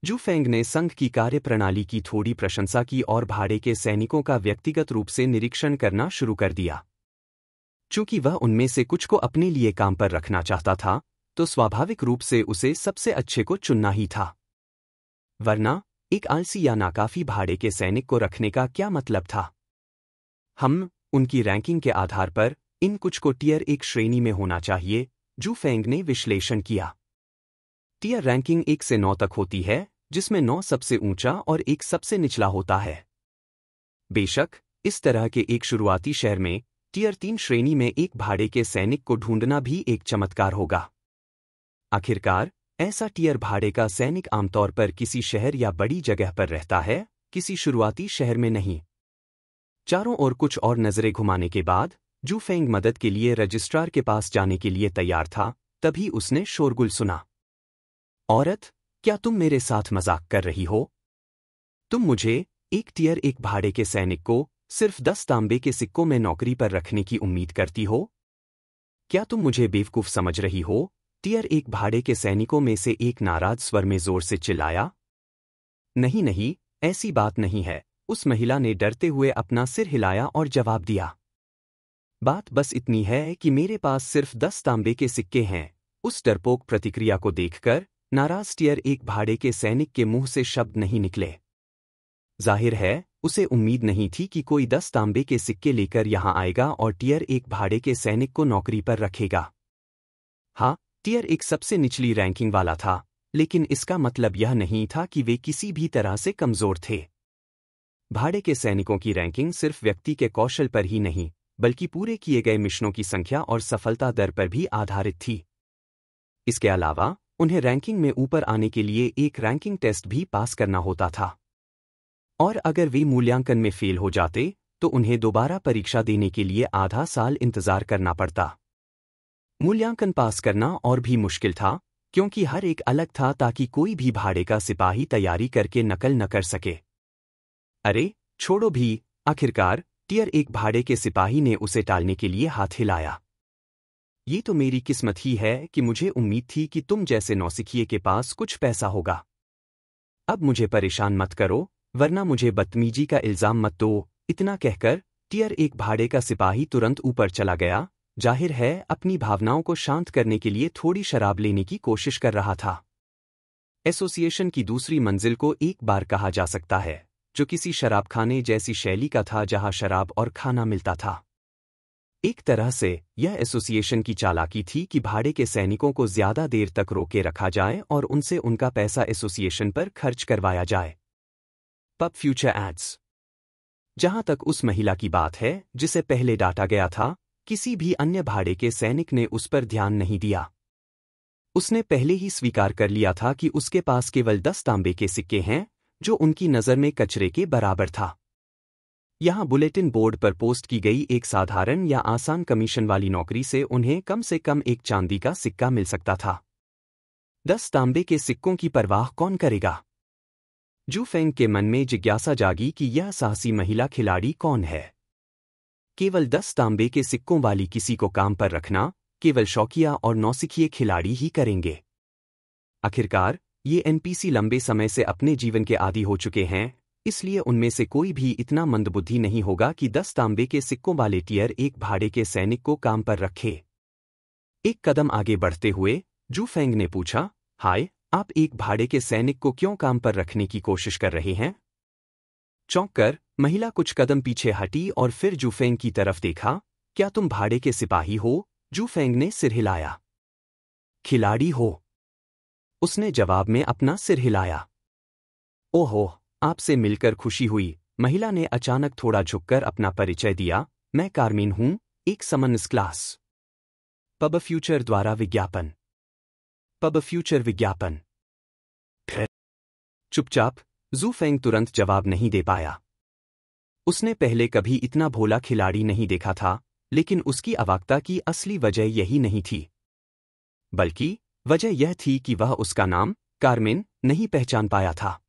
जू फेंग ने संघ की कार्यप्रणाली की थोड़ी प्रशंसा की और भाड़े के सैनिकों का व्यक्तिगत रूप से निरीक्षण करना शुरू कर दिया। चूंकि वह उनमें से कुछ को अपने लिए काम पर रखना चाहता था, तो स्वाभाविक रूप से उसे सबसे अच्छे को चुनना ही था। वरना एक आलसी या नाकाफी भाड़े के सैनिक को रखने का क्या मतलब था? हम उनकी रैंकिंग के आधार पर इन कुछ को टियर 1 श्रेणी में होना चाहिए, जू फेंग ने विश्लेषण किया। टियर रैंकिंग 1 से 9 तक होती है, जिसमें 9 सबसे ऊंचा और 1 सबसे निचला होता है। बेशक, इस तरह के एक शुरुआती शहर में टियर 3 श्रेणी में एक भाड़े के सैनिक को ढूंढना भी एक चमत्कार होगा। आखिरकार, ऐसा टियर भाड़े का सैनिक आमतौर पर किसी शहर या बड़ी जगह पर रहता है, किसी शुरुआती शहर में नहीं। चारों ओर कुछ और नजरें घुमाने के बाद जू फेंग मदद के लिए रजिस्ट्रार के पास जाने के लिए तैयार था, तभी उसने शोरगुल सुना। औरत, क्या तुम मेरे साथ मजाक कर रही हो? तुम मुझे, एक टियर 1 भाड़े के सैनिक को, सिर्फ 10 तांबे के सिक्कों में नौकरी पर रखने की उम्मीद करती हो? क्या तुम मुझे बेवकूफ समझ रही हो? टियर 1 भाड़े के सैनिकों में से एक नाराज स्वर में जोर से चिल्लाया। नहीं नहीं, ऐसी बात नहीं है, उस महिला ने डरते हुए अपना सिर हिलाया और जवाब दिया। बात बस इतनी है कि मेरे पास सिर्फ 10 तांबे के सिक्के हैं। उस डरपोक प्रतिक्रिया को देखकर नाराज टियर 1 भाड़े के सैनिक के मुंह से शब्द नहीं निकले। जाहिर है, उसे उम्मीद नहीं थी कि कोई 10 तांबे के सिक्के लेकर यहां आएगा और टियर 1 भाड़े के सैनिक को नौकरी पर रखेगा। हाँ, टियर 1 सबसे निचली रैंकिंग वाला था, लेकिन इसका मतलब यह नहीं था कि वे किसी भी तरह से कमजोर थे। भाड़े के सैनिकों की रैंकिंग सिर्फ व्यक्ति के कौशल पर ही नहीं, बल्कि पूरे किए गए मिशनों की संख्या और सफलता दर पर भी आधारित थी। इसके अलावा, उन्हें रैंकिंग में ऊपर आने के लिए एक रैंकिंग टेस्ट भी पास करना होता था। और अगर वे मूल्यांकन में फेल हो जाते, तो उन्हें दोबारा परीक्षा देने के लिए आधा साल इंतजार करना पड़ता। मूल्यांकन पास करना और भी मुश्किल था, क्योंकि हर एक अलग था ताकि कोई भी भाड़े का सिपाही तैयारी करके नकल न कर सके। अरे, छोड़ो भी, आखिरकार टियर 1 भाड़े के सिपाही ने उसे टालने के लिए हाथ हिलाया। ये तो मेरी किस्मत ही है कि मुझे उम्मीद थी कि तुम जैसे नौसिखिए के पास कुछ पैसा होगा। अब मुझे परेशान मत करो, वरना मुझे बदतमीजी का इल्जाम मत दो। इतना कहकर टियर 1 भाड़े का सिपाही तुरंत ऊपर चला गया, जाहिर है अपनी भावनाओं को शांत करने के लिए थोड़ी शराब लेने की कोशिश कर रहा था। एसोसिएशन की दूसरी मंजिल को एक बार कहा जा सकता है, जो किसी शराबखाने जैसी शैली का था जहां शराब और खाना मिलता था। एक तरह से यह एसोसिएशन की चालाकी थी कि भाड़े के सैनिकों को ज्यादा देर तक रोके रखा जाए और उनसे उनका पैसा एसोसिएशन पर खर्च करवाया जाए। पब फ्यूचर एड्स। जहां तक उस महिला की बात है जिसे पहले डांटा गया था, किसी भी अन्य भाड़े के सैनिक ने उस पर ध्यान नहीं दिया। उसने पहले ही स्वीकार कर लिया था कि उसके पास केवल 10 तांबे के सिक्के हैं, जो उनकी नज़र में कचरे के बराबर था। यहां बुलेटिन बोर्ड पर पोस्ट की गई एक साधारण या आसान कमीशन वाली नौकरी से कम एक चांदी का सिक्का मिल सकता था। 10 तांबे के सिक्कों की परवाह कौन करेगा? जू फेंग के मन में जिज्ञासा जागी कि यह साहसी महिला खिलाड़ी कौन है। केवल 10 तांबे के सिक्कों वाली किसी को काम पर रखना केवल शौकिया और नौसिखिए खिलाड़ी ही करेंगे। आखिरकार, ये एनपीसी लंबे समय से अपने जीवन के आदी हो चुके हैं, इसलिए उनमें से कोई भी इतना मंदबुद्धि नहीं होगा कि 10 तांबे के सिक्कों वाले टियर 1 भाड़े के सैनिक को काम पर रखे। एक कदम आगे बढ़ते हुए जू फेंग ने पूछा, हाय, आप एक भाड़े के सैनिक को क्यों काम पर रखने की कोशिश कर रहे हैं? चौंक कर महिला कुछ कदम पीछे हटी और फिर जू फेंग की तरफ देखा। क्या तुम भाड़े के सिपाही हो? जू फेंग ने सिर हिलाया। खिलाड़ी हो, उसने जवाब में अपना सिर हिलाया। ओहो, आपसे मिलकर खुशी हुई। महिला ने अचानक थोड़ा झुककर अपना परिचय दिया। मैं कार्मिन हूं, एक समन्स क्लास। पब फ्यूचर द्वारा विज्ञापन। पब फ्यूचर विज्ञापन। चुपचाप जू फेंग तुरंत जवाब नहीं दे पाया। उसने पहले कभी इतना भोला खिलाड़ी नहीं देखा था, लेकिन उसकी अवाकता की असली वजह यही नहीं थी। बल्कि वजह यह थी कि वह उसका नाम कार्मिन नहीं पहचान पाया था।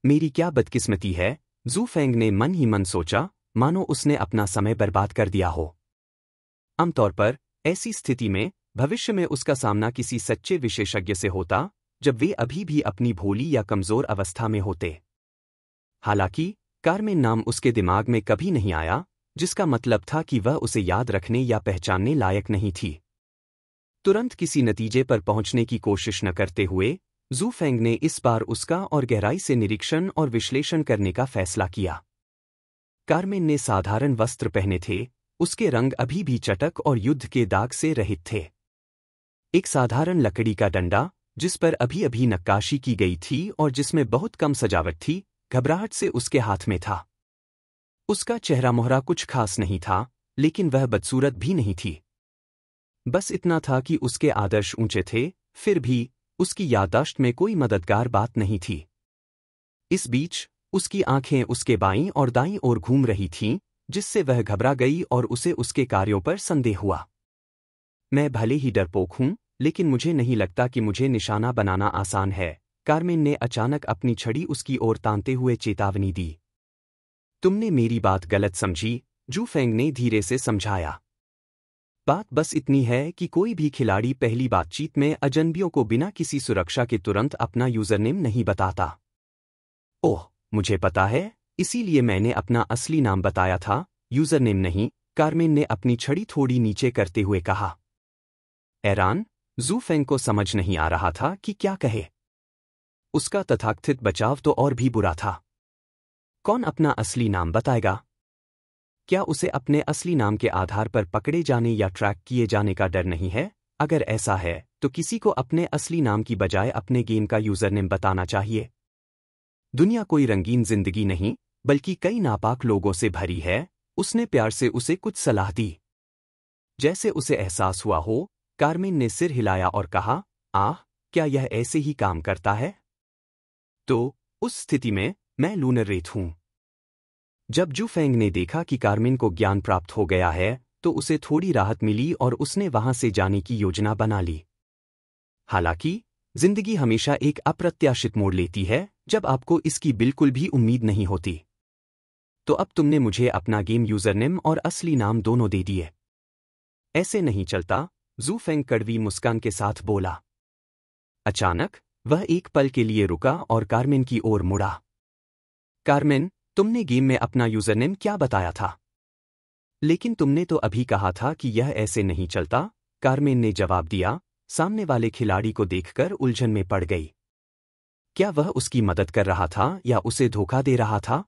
मेरी क्या बदकिस्मती है, जू फेंग ने मन ही मन सोचा, मानो उसने अपना समय बर्बाद कर दिया हो। आमतौर पर ऐसी स्थिति में भविष्य में उसका सामना किसी सच्चे विशेषज्ञ से होता, जब वे अभी भी अपनी भोली या कमजोर अवस्था में होते। हालांकि कार्मेन नाम उसके दिमाग में कभी नहीं आया, जिसका मतलब था कि वह उसे याद रखने या पहचानने लायक नहीं थी। तुरंत किसी नतीजे पर पहुंचने की कोशिश न करते हुए जू फेंग ने इस बार उसका और गहराई से निरीक्षण और विश्लेषण करने का फैसला किया। कार्मेन ने साधारण वस्त्र पहने थे, उसके रंग अभी भी चटक और युद्ध के दाग से रहित थे। एक साधारण लकड़ी का डंडा, जिस पर अभी अभी नक्काशी की गई थी और जिसमें बहुत कम सजावट थी, घबराहट से उसके हाथ में था। उसका चेहरा मोहरा कुछ खास नहीं था, लेकिन वह बदसूरत भी नहीं थी। बस इतना था कि उसके आदर्श ऊंचे थे, फिर भी उसकी याददाश्त में कोई मददगार बात नहीं थी। इस बीच उसकी आंखें उसके बाईं और दाईं ओर घूम रही थीं, जिससे वह घबरा गई और उसे उसके कार्यों पर संदेह हुआ। मैं भले ही डरपोक हूं, लेकिन मुझे नहीं लगता कि मुझे निशाना बनाना आसान है, कार्मेन ने अचानक अपनी छड़ी उसकी ओर तानते हुए चेतावनी दी। तुमने मेरी बात गलत समझी, जू फेंग ने धीरे से समझाया। बात बस इतनी है कि कोई भी खिलाड़ी पहली बातचीत में अजनबियों को बिना किसी सुरक्षा के तुरंत अपना यूजरनेम नहीं बताता। ओह, मुझे पता है, इसीलिए मैंने अपना असली नाम बताया था, यूजरनेम नहीं, कार्मेन ने अपनी छड़ी थोड़ी नीचे करते हुए कहा। हैरान, जू फेंग को समझ नहीं आ रहा था कि क्या कहे। उसका तथाकथित बचाव तो और भी बुरा था। कौन अपना असली नाम बताएगा? क्या उसे अपने असली नाम के आधार पर पकड़े जाने या ट्रैक किए जाने का डर नहीं है? अगर ऐसा है, तो किसी को अपने असली नाम की बजाय अपने गेम का यूजरनेम बताना चाहिए। दुनिया कोई रंगीन जिंदगी नहीं, बल्कि कई नापाक लोगों से भरी है, उसने प्यार से उसे कुछ सलाह दी। जैसे उसे एहसास हुआ हो, कार्मेन ने सिर हिलाया और कहा, आह, क्या यह ऐसे ही काम करता है? तो, उस स्थिति में, मैं लूनर रेत हूं। जब जू फेंग ने देखा कि कार्मेन को ज्ञान प्राप्त हो गया है, तो उसे थोड़ी राहत मिली और उसने वहां से जाने की योजना बना ली। हालांकि, जिंदगी हमेशा एक अप्रत्याशित मोड़ लेती है, जब आपको इसकी बिल्कुल भी उम्मीद नहीं होती। तो अब तुमने मुझे अपना गेम यूजरनेम और असली नाम दोनों दे दिए। ऐसे नहीं चलता, जू फेंग कड़वी मुस्कान के साथ बोला। अचानक, वह एक पल के लिए रुका और कार्मेन की ओर मुड़ा। कार्मेन, तुमने गेम में अपना यूजरनेम क्या बताया था? लेकिन तुमने तो अभी कहा था कि यह ऐसे नहीं चलता, कार्मेन ने जवाब दिया, सामने वाले खिलाड़ी को देखकर उलझन में पड़ गई। क्या वह उसकी मदद कर रहा था या उसे धोखा दे रहा था?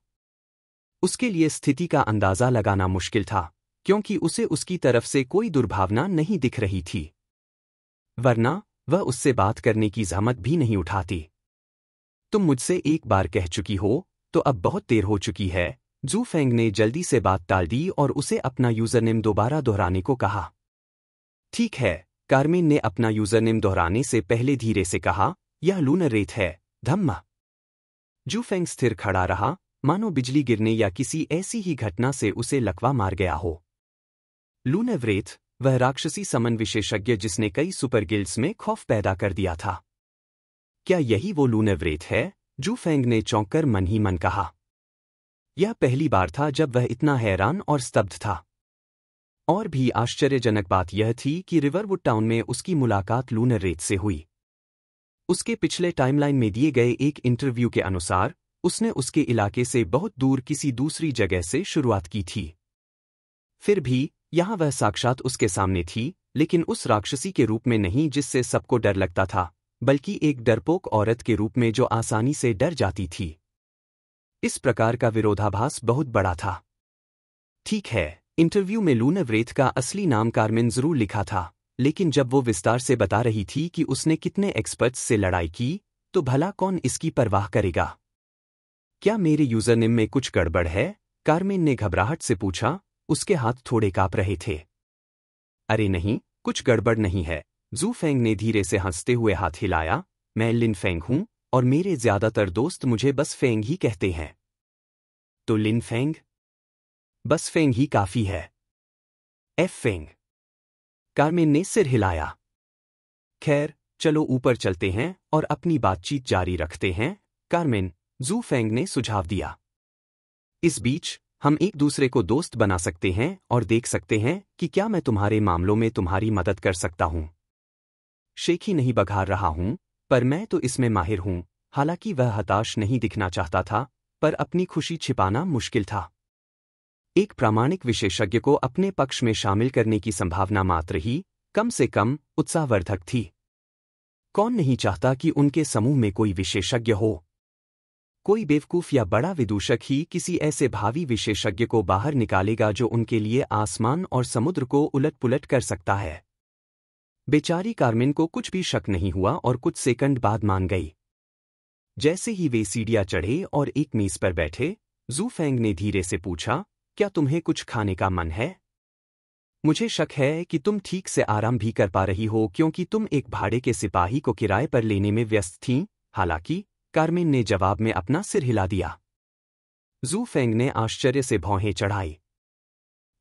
उसके लिए स्थिति का अंदाजा लगाना मुश्किल था, क्योंकि उसे उसकी तरफ से कोई दुर्भावना नहीं दिख रही थी। वरना, वह उससे बात करने की जहमत भी नहीं उठाती। तुम मुझसे एक बार कह चुकी हो, तो अब बहुत देर हो चुकी है, जू फेंग ने जल्दी से बात टाल दी और उसे अपना यूजरनेम दोबारा दोहराने को कहा। ठीक है, कार्मेन ने अपना यूजरनेम दोहराने से पहले धीरे से कहा, यह लूनर रेत है, धम्मा। जू फेंग स्थिर खड़ा रहा, मानो बिजली गिरने या किसी ऐसी ही घटना से उसे लकवा मार गया हो। लूनर रेत, वह राक्षसी समन विशेषज्ञ जिसने कई सुपर गिल्ड्स में खौफ पैदा कर दिया था। क्या यही वो लूनर रेत है? जू फेंग ने चौंककर मन ही मन कहा। यह पहली बार था जब वह इतना हैरान और स्तब्ध था। और भी आश्चर्यजनक बात यह थी कि रिवरवुड टाउन में उसकी मुलाकात लूनर रेत से हुई। उसके पिछले टाइमलाइन में दिए गए एक इंटरव्यू के अनुसार, उसने उसके इलाके से बहुत दूर किसी दूसरी जगह से शुरुआत की थी। फिर भी, यहां वह साक्षात उसके सामने थी, लेकिन उस राक्षसी के रूप में नहीं जिससे सबको डर लगता था, बल्कि एक डरपोक औरत के रूप में जो आसानी से डर जाती थी। इस प्रकार का विरोधाभास बहुत बड़ा था। ठीक है, इंटरव्यू में लूनर रेत का असली नाम कार्मेन जरूर लिखा था, लेकिन जब वो विस्तार से बता रही थी कि उसने कितने एक्सपर्ट्स से लड़ाई की, तो भला कौन इसकी परवाह करेगा? क्या मेरे यूजरनेम में कुछ गड़बड़ है? कार्मेन ने घबराहट से पूछा, उसके हाथ थोड़े कांप रहे थे। अरे नहीं, कुछ गड़बड़ नहीं है, जू फेंग ने धीरे से हंसते हुए हाथ हिलाया, मैं लिन फेंग हूं, और मेरे ज्यादातर दोस्त मुझे बस फेंग ही कहते हैं। तो लिन फेंग? बस फेंग ही काफी है। F Feng. कार्मेन ने सिर हिलाया। खैर, चलो ऊपर चलते हैं और अपनी बातचीत जारी रखते हैं, कार्मेन, जू फेंग ने सुझाव दिया। इस बीच, हम एक दूसरे को दोस्त बना सकते हैं और देख सकते हैं कि क्या मैं तुम्हारे मामलों में तुम्हारी मदद कर सकता हूं। शेख ही नहीं बघार रहा हूं, पर मैं तो इसमें माहिर हूं। हालांकि वह हताश नहीं दिखना चाहता था, पर अपनी खुशी छिपाना मुश्किल था। एक प्रामाणिक विशेषज्ञ को अपने पक्ष में शामिल करने की संभावना मात्र ही कम से कम उत्साहवर्धक थी। कौन नहीं चाहता कि उनके समूह में कोई विशेषज्ञ हो? कोई बेवकूफ या बड़ा विदूषक ही किसी ऐसे भावी विशेषज्ञ को बाहर निकालेगा जो उनके लिए आसमान और समुद्र को उलट-पुलट कर सकता है। बेचारी कार्मेन को कुछ भी शक नहीं हुआ और कुछ सेकंड बाद मान गई। जैसे ही वे सीढ़ियां चढ़े और एक मेज पर बैठे, जू फेंग ने धीरे से पूछा, क्या तुम्हें कुछ खाने का मन है? मुझे शक है कि तुम ठीक से आराम भी कर पा रही हो क्योंकि तुम एक भाड़े के सिपाही को किराए पर लेने में व्यस्त थीं। हालांकि कार्मेन ने जवाब में अपना सिर हिला दिया। जू फेंग ने आश्चर्य से भौहें चढ़ाई।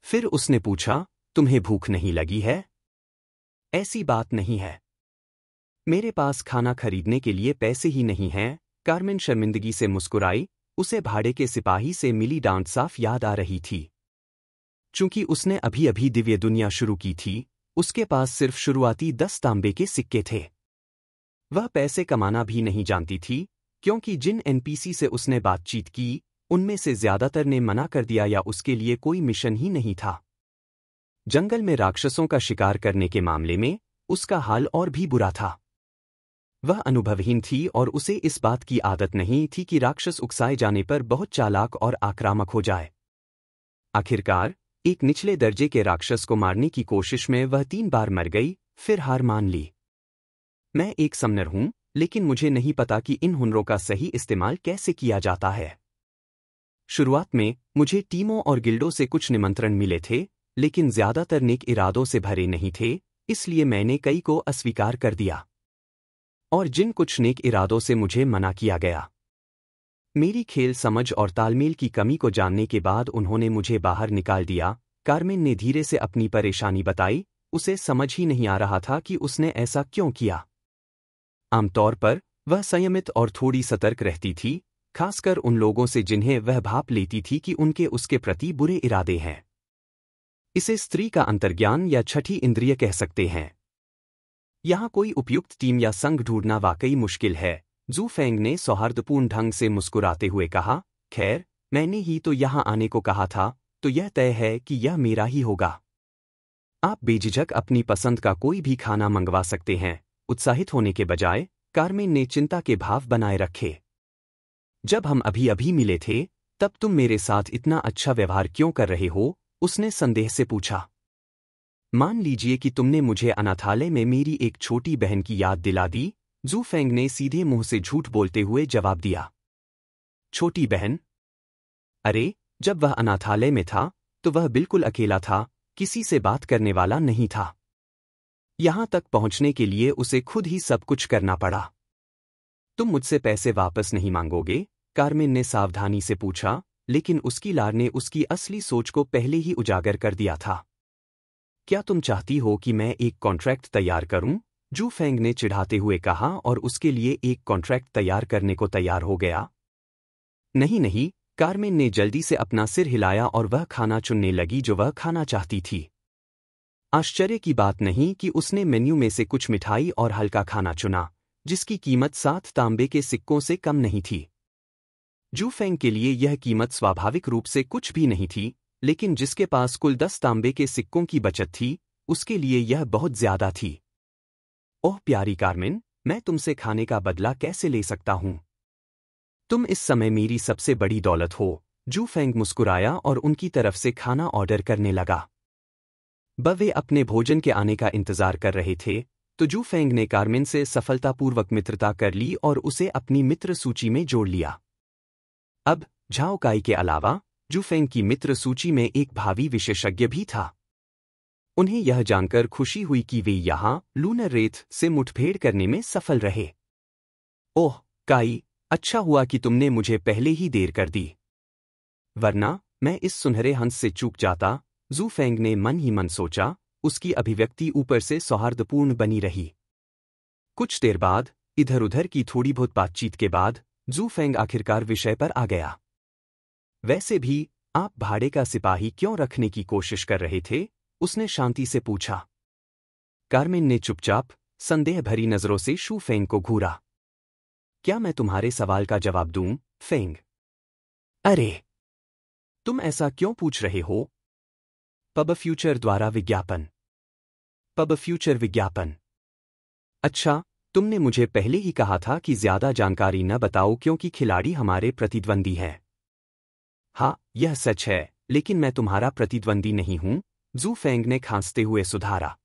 फिर उसने पूछा, तुम्हें भूख नहीं लगी है? ऐसी बात नहीं है। मेरे पास खाना खरीदने के लिए पैसे ही नहीं हैं। कार्मेन शर्मिंदगी से मुस्कुराई। उसे भाड़े के सिपाही से मिली डांट साफ याद आ रही थी। चूंकि उसने अभी अभी दिव्य दुनिया शुरू की थी, उसके पास सिर्फ शुरुआती 10 तांबे के सिक्के थे। वह पैसे कमाना भी नहीं जानती थी, क्योंकि जिन एनपीसी से उसने बातचीत की, उनमें से ज्यादातर ने मना कर दिया या उसके लिए कोई मिशन ही नहीं था। जंगल में राक्षसों का शिकार करने के मामले में उसका हाल और भी बुरा था। वह अनुभवहीन थी और उसे इस बात की आदत नहीं थी कि राक्षस उकसाए जाने पर बहुत चालाक और आक्रामक हो जाए। आखिरकार एक निचले दर्जे के राक्षस को मारने की कोशिश में वह 3 बार मर गई, फिर हार मान ली। मैं एक समनर हूं, लेकिन मुझे नहीं पता कि इन हुनरों का सही इस्तेमाल कैसे किया जाता है। शुरुआत में मुझे टीमों और गिल्डों से कुछ निमंत्रण मिले थे, लेकिन ज्यादातर नेक इरादों से भरे नहीं थे, इसलिए मैंने कई को अस्वीकार कर दिया। और जिन कुछ नेक इरादों से मुझे मना किया गया, मेरी खेल समझ और तालमेल की कमी को जानने के बाद उन्होंने मुझे बाहर निकाल दिया। कार्मेन ने धीरे से अपनी परेशानी बताई। उसे समझ ही नहीं आ रहा था कि उसने ऐसा क्यों किया। आमतौर पर वह संयमित और थोड़ी सतर्क रहती थी, खासकर उन लोगों से जिन्हें वह भाप लेती थी कि उनके उसके प्रति बुरे इरादे हैं। इसे स्त्री का अंतर्ज्ञान या छठी इंद्रिय कह सकते हैं। यहाँ कोई उपयुक्त टीम या संघ ढूंढना वाकई मुश्किल है, जू फेंग ने सौहार्दपूर्ण ढंग से मुस्कुराते हुए कहा। खैर, मैंने ही तो यहाँ आने को कहा था, तो यह तय है कि यह मेरा ही होगा। आप बेझिझक अपनी पसंद का कोई भी खाना मंगवा सकते हैं। उत्साहित होने के बजाय कार्मेन ने चिंता के भाव बनाए रखे। जब हम अभी अभी मिले थे, तब तुम मेरे साथ इतना अच्छा व्यवहार क्यों कर रहे हो? उसने संदेह से पूछा। मान लीजिए कि तुमने मुझे अनाथालय में मेरी एक छोटी बहन की याद दिला दी, जू फेंग ने सीधे मुंह से झूठ बोलते हुए जवाब दिया। छोटी बहन? अरे, जब वह अनाथालय में था, तो वह बिल्कुल अकेला था, किसी से बात करने वाला नहीं था। यहां तक पहुंचने के लिए उसे खुद ही सब कुछ करना पड़ा। तुम मुझसे पैसे वापस नहीं मांगोगे? कार्मेन ने सावधानी से पूछा, लेकिन उसकी लार ने उसकी असली सोच को पहले ही उजागर कर दिया था। क्या तुम चाहती हो कि मैं एक कॉन्ट्रैक्ट तैयार करूं? जू फेंग ने चिढ़ाते हुए कहा और उसके लिए एक कॉन्ट्रैक्ट तैयार करने को तैयार हो गया। नहीं नहीं, कार्मेन ने जल्दी से अपना सिर हिलाया और वह खाना चुनने लगी जो वह खाना चाहती थी। आश्चर्य की बात नहीं कि उसने मेन्यू में से कुछ मिठाई और हल्का खाना चुना, जिसकी कीमत 7 तांबे के सिक्कों से कम नहीं थी। जू फेंग के लिए यह कीमत स्वाभाविक रूप से कुछ भी नहीं थी, लेकिन जिसके पास कुल 10 तांबे के सिक्कों की बचत थी, उसके लिए यह बहुत ज्यादा थी। ओह प्यारी कार्मेन, मैं तुमसे खाने का बदला कैसे ले सकता हूं? तुम इस समय मेरी सबसे बड़ी दौलत हो। जू फेंग मुस्कुराया और उनकी तरफ से खाना ऑर्डर करने लगा। वे अपने भोजन के आने का इंतजार कर रहे थे, तो जू फेंग ने कार्मेन से सफलतापूर्वक मित्रता कर ली और उसे अपनी मित्र सूची में जोड़ लिया। अब झाओ काई के अलावा जू फेंग की मित्र सूची में एक भावी विशेषज्ञ भी था। उन्हें यह जानकर खुशी हुई कि वे यहाँ लूनर रेत से मुठभेड़ करने में सफल रहे। ओह काई, अच्छा हुआ कि तुमने मुझे पहले ही देर कर दी, वरना मैं इस सुनहरे हंस से चूक जाता। जू फेंग ने मन ही मन सोचा। उसकी अभिव्यक्ति ऊपर से सौहार्दपूर्ण बनी रही। कुछ देर बाद इधर उधर की थोड़ी बहुत बातचीत के बाद जू फेंग आखिरकार विषय पर आ गया। वैसे भी आप भाड़े का सिपाही क्यों रखने की कोशिश कर रहे थे? उसने शांति से पूछा। कार्मेन ने चुपचाप संदेह भरी नजरों से शू फेंग को घूरा। क्या मैं तुम्हारे सवाल का जवाब दूं, फेंग? अरे, तुम ऐसा क्यों पूछ रहे हो? पब फ्यूचर द्वारा विज्ञापन। पब फ्यूचर विज्ञापन। अच्छा, तुमने मुझे पहले ही कहा था कि ज्यादा जानकारी न बताओ क्योंकि खिलाड़ी हमारे प्रतिद्वंदी हैं। हाँ, यह सच है, लेकिन मैं तुम्हारा प्रतिद्वंदी नहीं हूं, जू फेंग ने खांसते हुए सुधारा।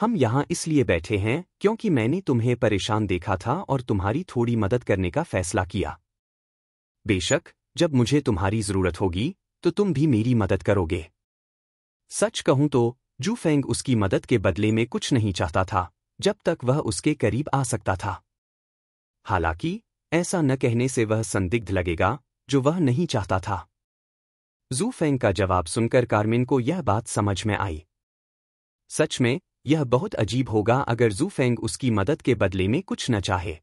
हम यहां इसलिए बैठे हैं क्योंकि मैंने तुम्हें परेशान देखा था और तुम्हारी थोड़ी मदद करने का फैसला किया। बेशक, जब मुझे तुम्हारी जरूरत होगी तो तुम भी मेरी मदद करोगे। सच कहूं तो जू फेंग उसकी मदद के बदले में कुछ नहीं चाहता था जब तक वह उसके करीब आ सकता था। हालांकि ऐसा न कहने से वह संदिग्ध लगेगा, जो वह नहीं चाहता था। जू फेंग का जवाब सुनकर कार्मिन को यह बात समझ में आई। सच में, यह बहुत अजीब होगा अगर जू फेंग उसकी मदद के बदले में कुछ न चाहे।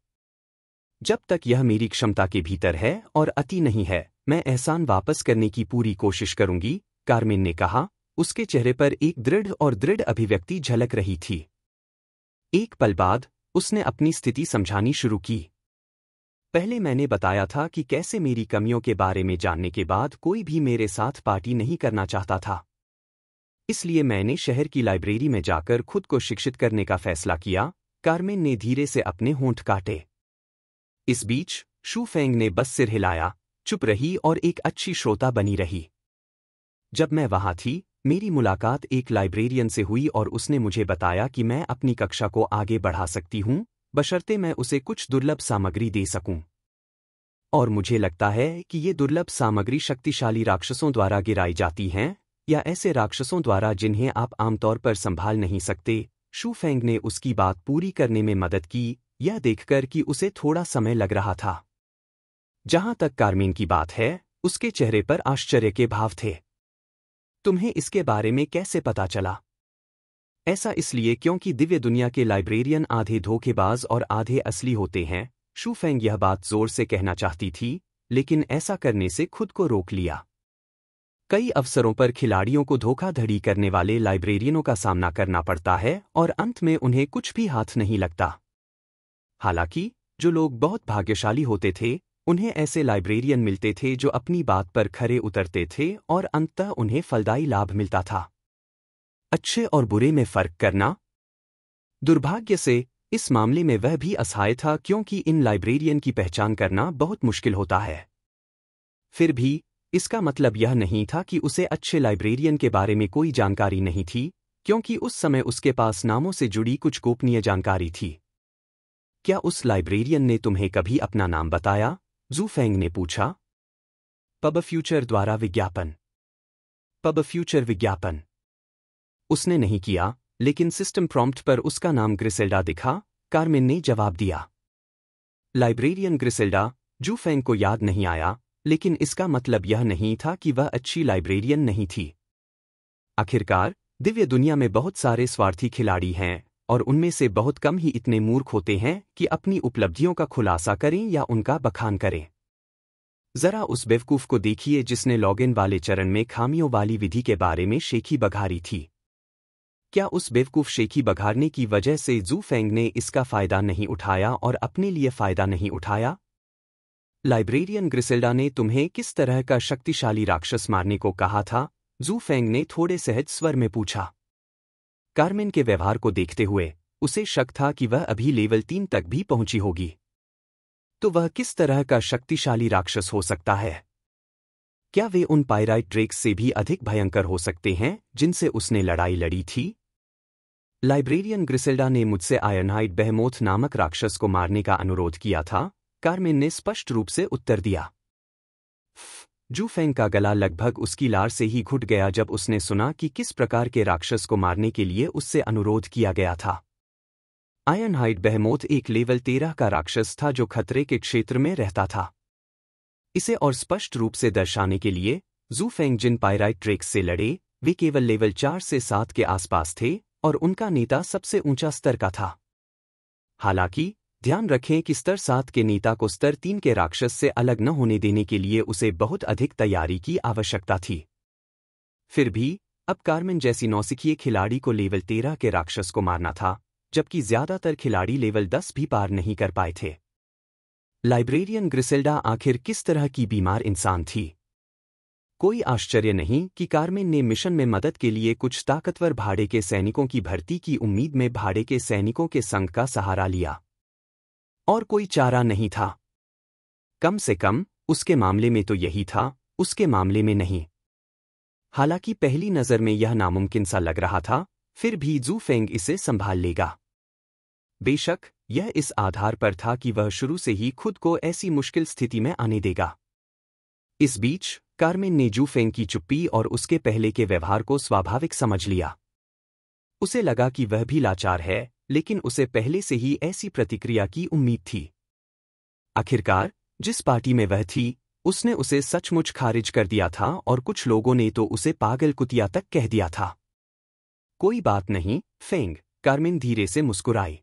जब तक यह मेरी क्षमता के भीतर है और अति नहीं है, मैं एहसान वापस करने की पूरी कोशिश करूंगी, कार्मिन ने कहा। उसके चेहरे पर एक दृढ़ अभिव्यक्ति झलक रही थी। एक पल बाद उसने अपनी स्थिति समझानी शुरू की। पहले मैंने बताया था कि कैसे मेरी कमियों के बारे में जानने के बाद कोई भी मेरे साथ पार्टी नहीं करना चाहता था। इसलिए मैंने शहर की लाइब्रेरी में जाकर खुद को शिक्षित करने का फैसला किया। कार्मिन ने धीरे से अपने होंठ काटे। इस बीच शू फेंग ने बस सिर हिलाया, चुप रही और एक अच्छी श्रोता बनी रही। जब मैं वहां थी, मेरी मुलाकात एक लाइब्रेरियन से हुई और उसने मुझे बताया कि मैं अपनी कक्षा को आगे बढ़ा सकती हूं, बशर्ते मैं उसे कुछ दुर्लभ सामग्री दे सकूं। और मुझे लगता है कि ये दुर्लभ सामग्री शक्तिशाली राक्षसों द्वारा गिराई जाती हैं, या ऐसे राक्षसों द्वारा जिन्हें आप आमतौर पर संभाल नहीं सकते। शू फेंग ने उसकी बात पूरी करने में मदद की, यह देखकर कि उसे थोड़ा समय लग रहा था। जहां तक कार्मिन की बात है, उसके चेहरे पर आश्चर्य के भाव थे। तुम्हें इसके बारे में कैसे पता चला? ऐसा इसलिए क्योंकि दिव्य दुनिया के लाइब्रेरियन आधे धोखेबाज और आधे असली होते हैं। शू फेंग यह बात जोर से कहना चाहती थी, लेकिन ऐसा करने से खुद को रोक लिया। कई अवसरों पर खिलाड़ियों को धोखाधड़ी करने वाले लाइब्रेरियनों का सामना करना पड़ता है और अंत में उन्हें कुछ भी हाथ नहीं लगता। हालांकि जो लोग बहुत भाग्यशाली होते थे, उन्हें ऐसे लाइब्रेरियन मिलते थे जो अपनी बात पर खरे उतरते थे और अंततः उन्हें फलदायी लाभ मिलता था। अच्छे और बुरे में फर्क करना? दुर्भाग्य से इस मामले में वह भी असहाय था क्योंकि इन लाइब्रेरियन की पहचान करना बहुत मुश्किल होता है। फिर भी इसका मतलब यह नहीं था कि उसे अच्छे लाइब्रेरियन के बारे में कोई जानकारी नहीं थी, क्योंकि उस समय उसके पास नामों से जुड़ी कुछ गोपनीय जानकारी थी। क्या उस लाइब्रेरियन ने तुम्हें कभी अपना नाम बताया? जू फेंग ने पूछा। पब फ्यूचर द्वारा विज्ञापन। पब फ्यूचर विज्ञापन। उसने नहीं किया, लेकिन सिस्टम प्रॉम्प्ट पर उसका नाम ग्रिसेल्डा दिखा, कार्मिन ने जवाब दिया। लाइब्रेरियन ग्रिसेल्डा? जू फेंग को याद नहीं आया, लेकिन इसका मतलब यह नहीं था कि वह अच्छी लाइब्रेरियन नहीं थी। आखिरकार, दिव्य दुनिया में बहुत सारे स्वार्थी खिलाड़ी हैं, और उनमें से बहुत कम ही इतने मूर्ख होते हैं कि अपनी उपलब्धियों का खुलासा करें या उनका बखान करें। जरा उस बेवकूफ को देखिए जिसने लॉगिन वाले चरण में खामियों वाली विधि के बारे में शेखी बघारी थी। क्या उस बेवकूफ शेखी बघारने की वजह से जू फेंग ने इसका फायदा नहीं उठाया और अपने लिए फायदा नहीं उठाया? लाइब्रेरियन ग्रिसेल्डा ने तुम्हें किस तरह का शक्तिशाली राक्षस मारने को कहा था? जू फेंग ने थोड़े सहज स्वर में पूछा। कार्मिन के व्यवहार को देखते हुए उसे शक था कि वह अभी लेवल 3 तक भी पहुंची होगी। तो वह किस तरह का शक्तिशाली राक्षस हो सकता है? क्या वे उन पायराइट ड्रेक्स से भी अधिक भयंकर हो सकते हैं जिनसे उसने लड़ाई लड़ी थी? लाइब्रेरियन ग्रिसेल्डा ने मुझसे आयरनहाइड बेहेमोथ नामक राक्षस को मारने का अनुरोध किया था, कार्मिन ने स्पष्ट रूप से उत्तर दिया। जू फेंग का गला लगभग उसकी लार से ही घुट गया जब उसने सुना कि किस प्रकार के राक्षस को मारने के लिए उससे अनुरोध किया गया था। आयरनहाइड बेहेमोथ एक लेवल 13 का राक्षस था जो खतरे के क्षेत्र में रहता था। इसे और स्पष्ट रूप से दर्शाने के लिए, जू फेंग जिन पायराइट ड्रेक्स से लड़े, वे केवल लेवल 4 से 7 के आसपास थे और उनका नेता सबसे ऊंचा स्तर का था। हालांकि, ध्यान रखें कि स्तर 7 के नेता को स्तर 3 के राक्षस से अलग न होने देने के लिए उसे बहुत अधिक तैयारी की आवश्यकता थी। फिर भी, अब कार्मिन जैसी नौसिखिए खिलाड़ी को लेवल 13 के राक्षस को मारना था, जबकि ज्यादातर खिलाड़ी लेवल 10 भी पार नहीं कर पाए थे। लाइब्रेरियन ग्रिसेल्डा आखिर किस तरह की बीमार इंसान थी? कोई आश्चर्य नहीं कि कार्मेन ने मिशन में मदद के लिए कुछ ताकतवर भाड़े के सैनिकों की भर्ती की उम्मीद में भाड़े के सैनिकों के संघ का सहारा लिया। और कोई चारा नहीं था। कम से कम उसके मामले में तो यही था, उसके मामले में नहीं। हालांकि पहली नज़र में यह नामुमकिन सा लग रहा था, फिर भी जू फेंग इसे संभाल लेगा। बेशक यह इस आधार पर था कि वह शुरू से ही खुद को ऐसी मुश्किल स्थिति में आने देगा। इस बीच कार्मेन ने जू फेंग की चुप्पी और उसके पहले के व्यवहार को स्वाभाविक समझ लिया। उसे लगा कि वह भी लाचार है, लेकिन उसे पहले से ही ऐसी प्रतिक्रिया की उम्मीद थी। आखिरकार जिस पार्टी में वह थी, उसने उसे सचमुच खारिज कर दिया था और कुछ लोगों ने तो उसे पागल कुतिया तक कह दिया था। कोई बात नहीं, फेंग, कार्मेन धीरे से मुस्कुराई।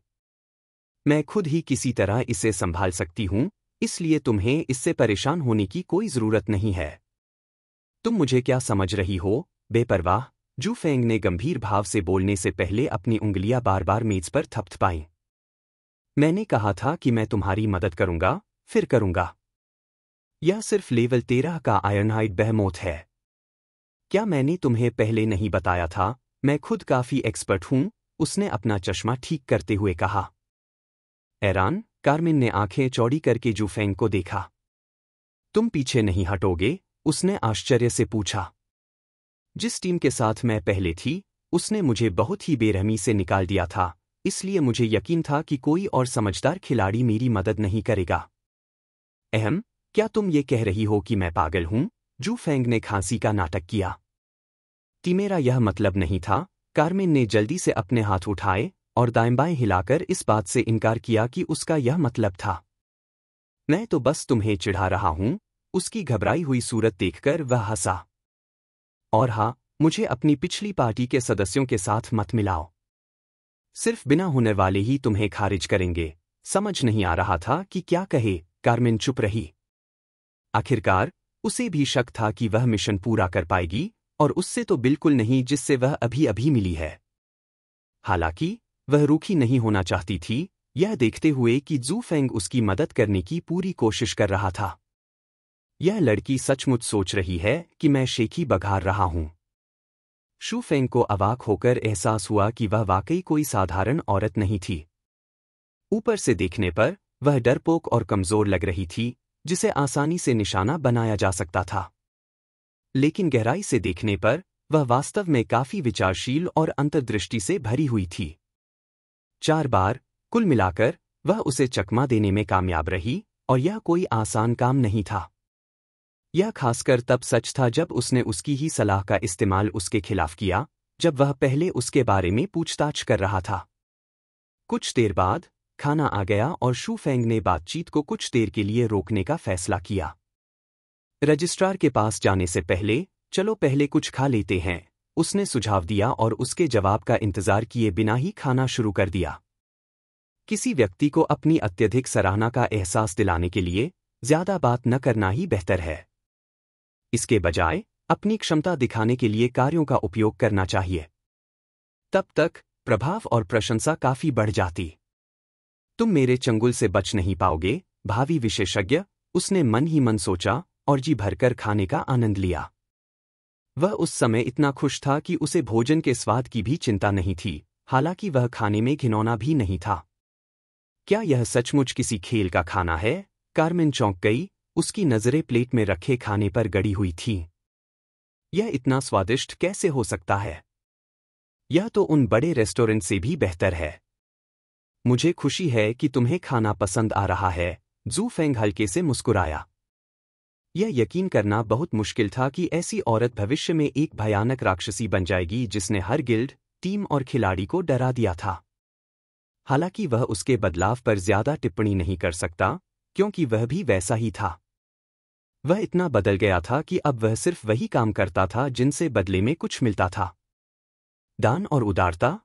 मैं खुद ही किसी तरह इसे संभाल सकती हूं, इसलिए तुम्हें इससे परेशान होने की कोई जरूरत नहीं है। तुम मुझे क्या समझ रही हो, बेपरवाह? जू फेंग ने गंभीर भाव से बोलने से पहले अपनी उंगलियां बार बार मेज पर थपथपाईं। मैंने कहा था कि मैं तुम्हारी मदद करूंगा, फिर करूंगा। यह सिर्फ लेवल 13 का आयरनहाइड बेहेमोथ है। क्या मैंने तुम्हें पहले नहीं बताया था? मैं खुद काफी एक्सपर्ट हूं, उसने अपना चश्मा ठीक करते हुए कहा। हैरान, कार्मेन ने आंखें चौड़ी करके जू फेंग को देखा। तुम पीछे नहीं हटोगे? उसने आश्चर्य से पूछा। जिस टीम के साथ मैं पहले थी, उसने मुझे बहुत ही बेरहमी से निकाल दिया था, इसलिए मुझे यकीन था कि कोई और समझदार खिलाड़ी मेरी मदद नहीं करेगा। अहम, क्या तुम ये कह रही हो कि मैं पागल हूं? जू फेंग ने खांसी का नाटक किया। मेरा यह मतलब नहीं था। कार्मेन ने जल्दी से अपने हाथ उठाए और दाएं-बाएं हिलाकर इस बात से इनकार किया कि उसका यह मतलब था। मैं तो बस तुम्हें चिढ़ा रहा हूं। उसकी घबराई हुई सूरत देखकर वह हंसा। और हाँ, मुझे अपनी पिछली पार्टी के सदस्यों के साथ मत मिलाओ। सिर्फ बिना होने वाले ही तुम्हें खारिज करेंगे। समझ नहीं आ रहा था कि क्या कहे। कार्मेन चुप रही। आखिरकार उसे भी शक था कि वह मिशन पूरा कर पाएगी, और उससे तो बिल्कुल नहीं जिससे वह अभी अभी मिली है। हालांकि वह रूखी नहीं होना चाहती थी, यह देखते हुए कि जू फेंग उसकी मदद करने की पूरी कोशिश कर रहा था। यह लड़की सचमुच सोच रही है कि मैं शेखी बघार रहा हूं। शू फेंग को अवाक होकर एहसास हुआ कि वह वाकई कोई साधारण औरत नहीं थी। ऊपर से देखने पर वह डरपोक और कमजोर लग रही थी, जिसे आसानी से निशाना बनाया जा सकता था। लेकिन गहराई से देखने पर वह वास्तव में काफी विचारशील और अंतर्दृष्टि से भरी हुई थी। 4 बार कुल मिलाकर वह उसे चकमा देने में कामयाब रही, और यह कोई आसान काम नहीं था। यह खासकर तब सच था जब उसने उसकी ही सलाह का इस्तेमाल उसके खिलाफ किया, जब वह पहले उसके बारे में पूछताछ कर रहा था। कुछ देर बाद खाना आ गया और शू फेंग ने बातचीत को कुछ देर के लिए रोकने का फैसला किया। रजिस्ट्रार के पास जाने से पहले चलो पहले कुछ खा लेते हैं, उसने सुझाव दिया और उसके जवाब का इंतजार किए बिना ही खाना शुरू कर दिया। किसी व्यक्ति को अपनी अत्यधिक सराहना का एहसास दिलाने के लिए ज्यादा बात न करना ही बेहतर है। इसके बजाय अपनी क्षमता दिखाने के लिए कार्यों का उपयोग करना चाहिए। तब तक प्रभाव और प्रशंसा काफी बढ़ जाती। तुम मेरे चंगुल से बच नहीं पाओगे, भावी विशेषज्ञ, उसने मन ही मन सोचा और जी भरकर खाने का आनंद लिया। वह उस समय इतना खुश था कि उसे भोजन के स्वाद की भी चिंता नहीं थी, हालांकि वह खाने में घिनौना भी नहीं था। क्या यह सचमुच किसी खेल का खाना है? कार्मेन चौंक गई, उसकी नजरें प्लेट में रखे खाने पर गड़ी हुई थीं। यह इतना स्वादिष्ट कैसे हो सकता है? यह तो उन बड़े रेस्टोरेंट से भी बेहतर है। मुझे खुशी है कि तुम्हें खाना पसंद आ रहा है, जू फेंग हल्के से मुस्कुराया। यह यकीन करना बहुत मुश्किल था कि ऐसी औरत भविष्य में एक भयानक राक्षसी बन जाएगी जिसने हर गिल्ड, टीम और खिलाड़ी को डरा दिया था। हालांकि वह उसके बदलाव पर ज्यादा टिप्पणी नहीं कर सकता, क्योंकि वह भी वैसा ही था। वह इतना बदल गया था कि अब वह सिर्फ वही काम करता था जिनसे बदले में कुछ मिलता था। दान और उदारता,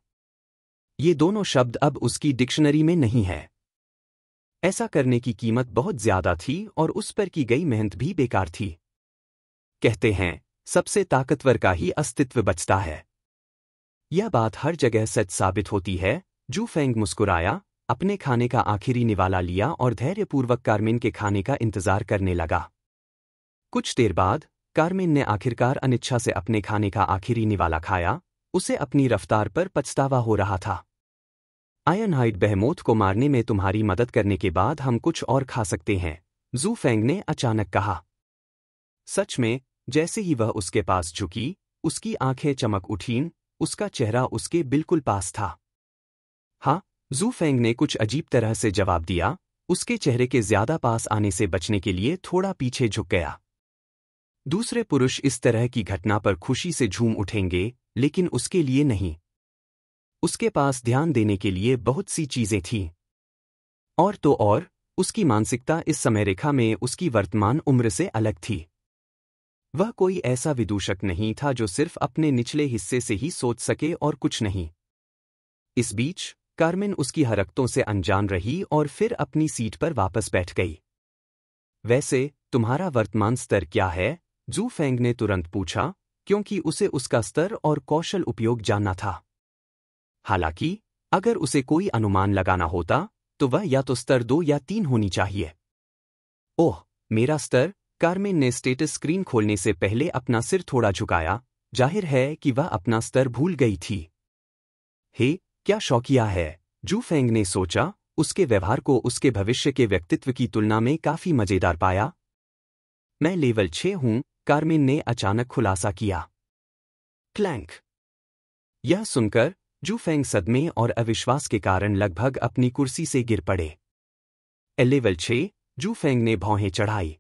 ये दोनों शब्द अब उसकी डिक्शनरी में नहीं है। ऐसा करने की कीमत बहुत ज्यादा थी और उस पर की गई मेहनत भी बेकार थी। कहते हैं, सबसे ताकतवर का ही अस्तित्व बचता है। यह बात हर जगह सच साबित होती है। जू फेंग मुस्कुराया, अपने खाने का आखिरी निवाला लिया और धैर्यपूर्वक कार्मिन के खाने का इंतजार करने लगा। कुछ देर बाद कार्मिन ने आखिरकार अनिच्छा से अपने खाने का आखिरी निवाला खाया। उसे अपनी रफ्तार पर पछतावा हो रहा था। आयरनहाइड बेहेमोथ को मारने में तुम्हारी मदद करने के बाद हम कुछ और खा सकते हैं, जू फेंग ने अचानक कहा। सच में, जैसे ही वह उसके पास झुकी, उसकी आंखें चमक उठीं, उसका चेहरा उसके बिल्कुल पास था। हाँ, जू फेंग ने कुछ अजीब तरह से जवाब दिया, उसके चेहरे के ज्यादा पास आने से बचने के लिए थोड़ा पीछे झुक गया। दूसरे पुरुष इस तरह की घटना पर खुशी से झूम उठेंगे, लेकिन उसके लिए नहीं। उसके पास ध्यान देने के लिए बहुत सी चीजें थीं। और तो और, उसकी मानसिकता इस समय रेखा में उसकी वर्तमान उम्र से अलग थी। वह कोई ऐसा विदूषक नहीं था जो सिर्फ अपने निचले हिस्से से ही सोच सके और कुछ नहीं। इस बीच कार्मिन उसकी हरकतों से अनजान रही और फिर अपनी सीट पर वापस बैठ गई। वैसे, तुम्हारा वर्तमान स्तर क्या है? जू फेंग ने तुरंत पूछा, क्योंकि उसे उसका स्तर और कौशल उपयोग जानना था। हालांकि, अगर उसे कोई अनुमान लगाना होता, तो वह या तो स्तर 2 या 3 होनी चाहिए। ओह, मेरा स्तर। कार्मिन ने स्टेटस स्क्रीन खोलने से पहले अपना सिर थोड़ा झुकाया, जाहिर है कि वह अपना स्तर भूल गई थी। हे, क्या शौकिया है, जू फेंग ने सोचा, उसके व्यवहार को उसके भविष्य के व्यक्तित्व की तुलना में काफी मजेदार पाया। मैं लेवल 6 हूं, कार्मिन ने अचानक खुलासा किया। क्लैंक। यह सुनकर जू फेंग सदमे और अविश्वास के कारण लगभग अपनी कुर्सी से गिर पड़े। लेवल 6, जू फेंग ने भौहें चढ़ाई।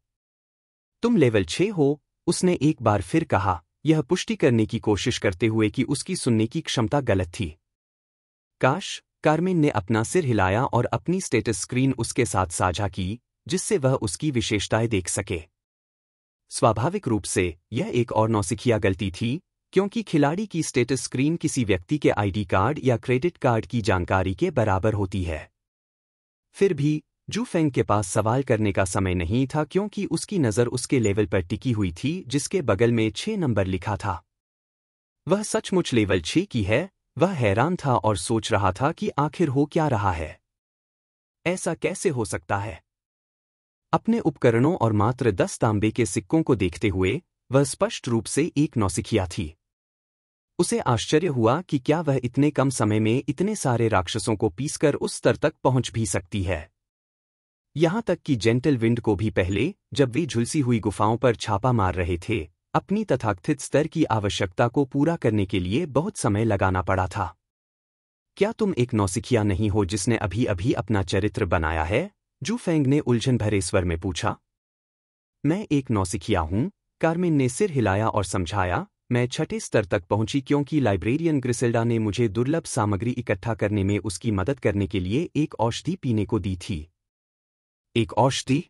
तुम लेवल 6 हो, उसने एक बार फिर कहा, यह पुष्टि करने की कोशिश करते हुए कि उसकी सुनने की क्षमता गलत थी। काश, कार्मिन ने अपना सिर हिलाया और अपनी स्टेटस स्क्रीन उसके साथ साझा की, जिससे वह उसकी विशेषताएं देख सके। स्वाभाविक रूप से, यह एक और नौसिखिया गलती थी, क्योंकि खिलाड़ी की स्टेटस स्क्रीन किसी व्यक्ति के आईडी कार्ड या क्रेडिट कार्ड की जानकारी के बराबर होती है। फिर भी, जू फेंग के पास सवाल करने का समय नहीं था क्योंकि उसकी नज़र उसके लेवल पर टिकी हुई थी जिसके बगल में 6 नंबर लिखा था। वह सचमुच लेवल 6 की है, वह हैरान था और सोच रहा था कि आखिर हो क्या रहा है। ऐसा कैसे हो सकता है? अपने उपकरणों और मात्र 10 तांबे के सिक्कों को देखते हुए, वह स्पष्ट रूप से एक नौसिखिया थी। उसे आश्चर्य हुआ कि क्या वह इतने कम समय में इतने सारे राक्षसों को पीसकर उस स्तर तक पहुंच भी सकती है। यहां तक कि जेंटल विंड को भी पहले, जब वे झुलसी हुई गुफाओं पर छापा मार रहे थे, अपनी तथाकथित स्तर की आवश्यकता को पूरा करने के लिए बहुत समय लगाना पड़ा था। क्या तुम एक नौसिखिया नहीं हो जिसने अभी अभी अपना चरित्र बनाया है? जू फेंग ने उलझन भरे स्वर में पूछा। मैं एक नौसिखिया हूं, कार्मिन ने सिर हिलाया और समझाया, मैं 6ठे स्तर तक पहुंची क्योंकि लाइब्रेरियन ग्रिसेल्डा ने मुझे दुर्लभ सामग्री इकट्ठा करने में उसकी मदद करने के लिए एक औषधि पीने को दी थी। एक औषधि?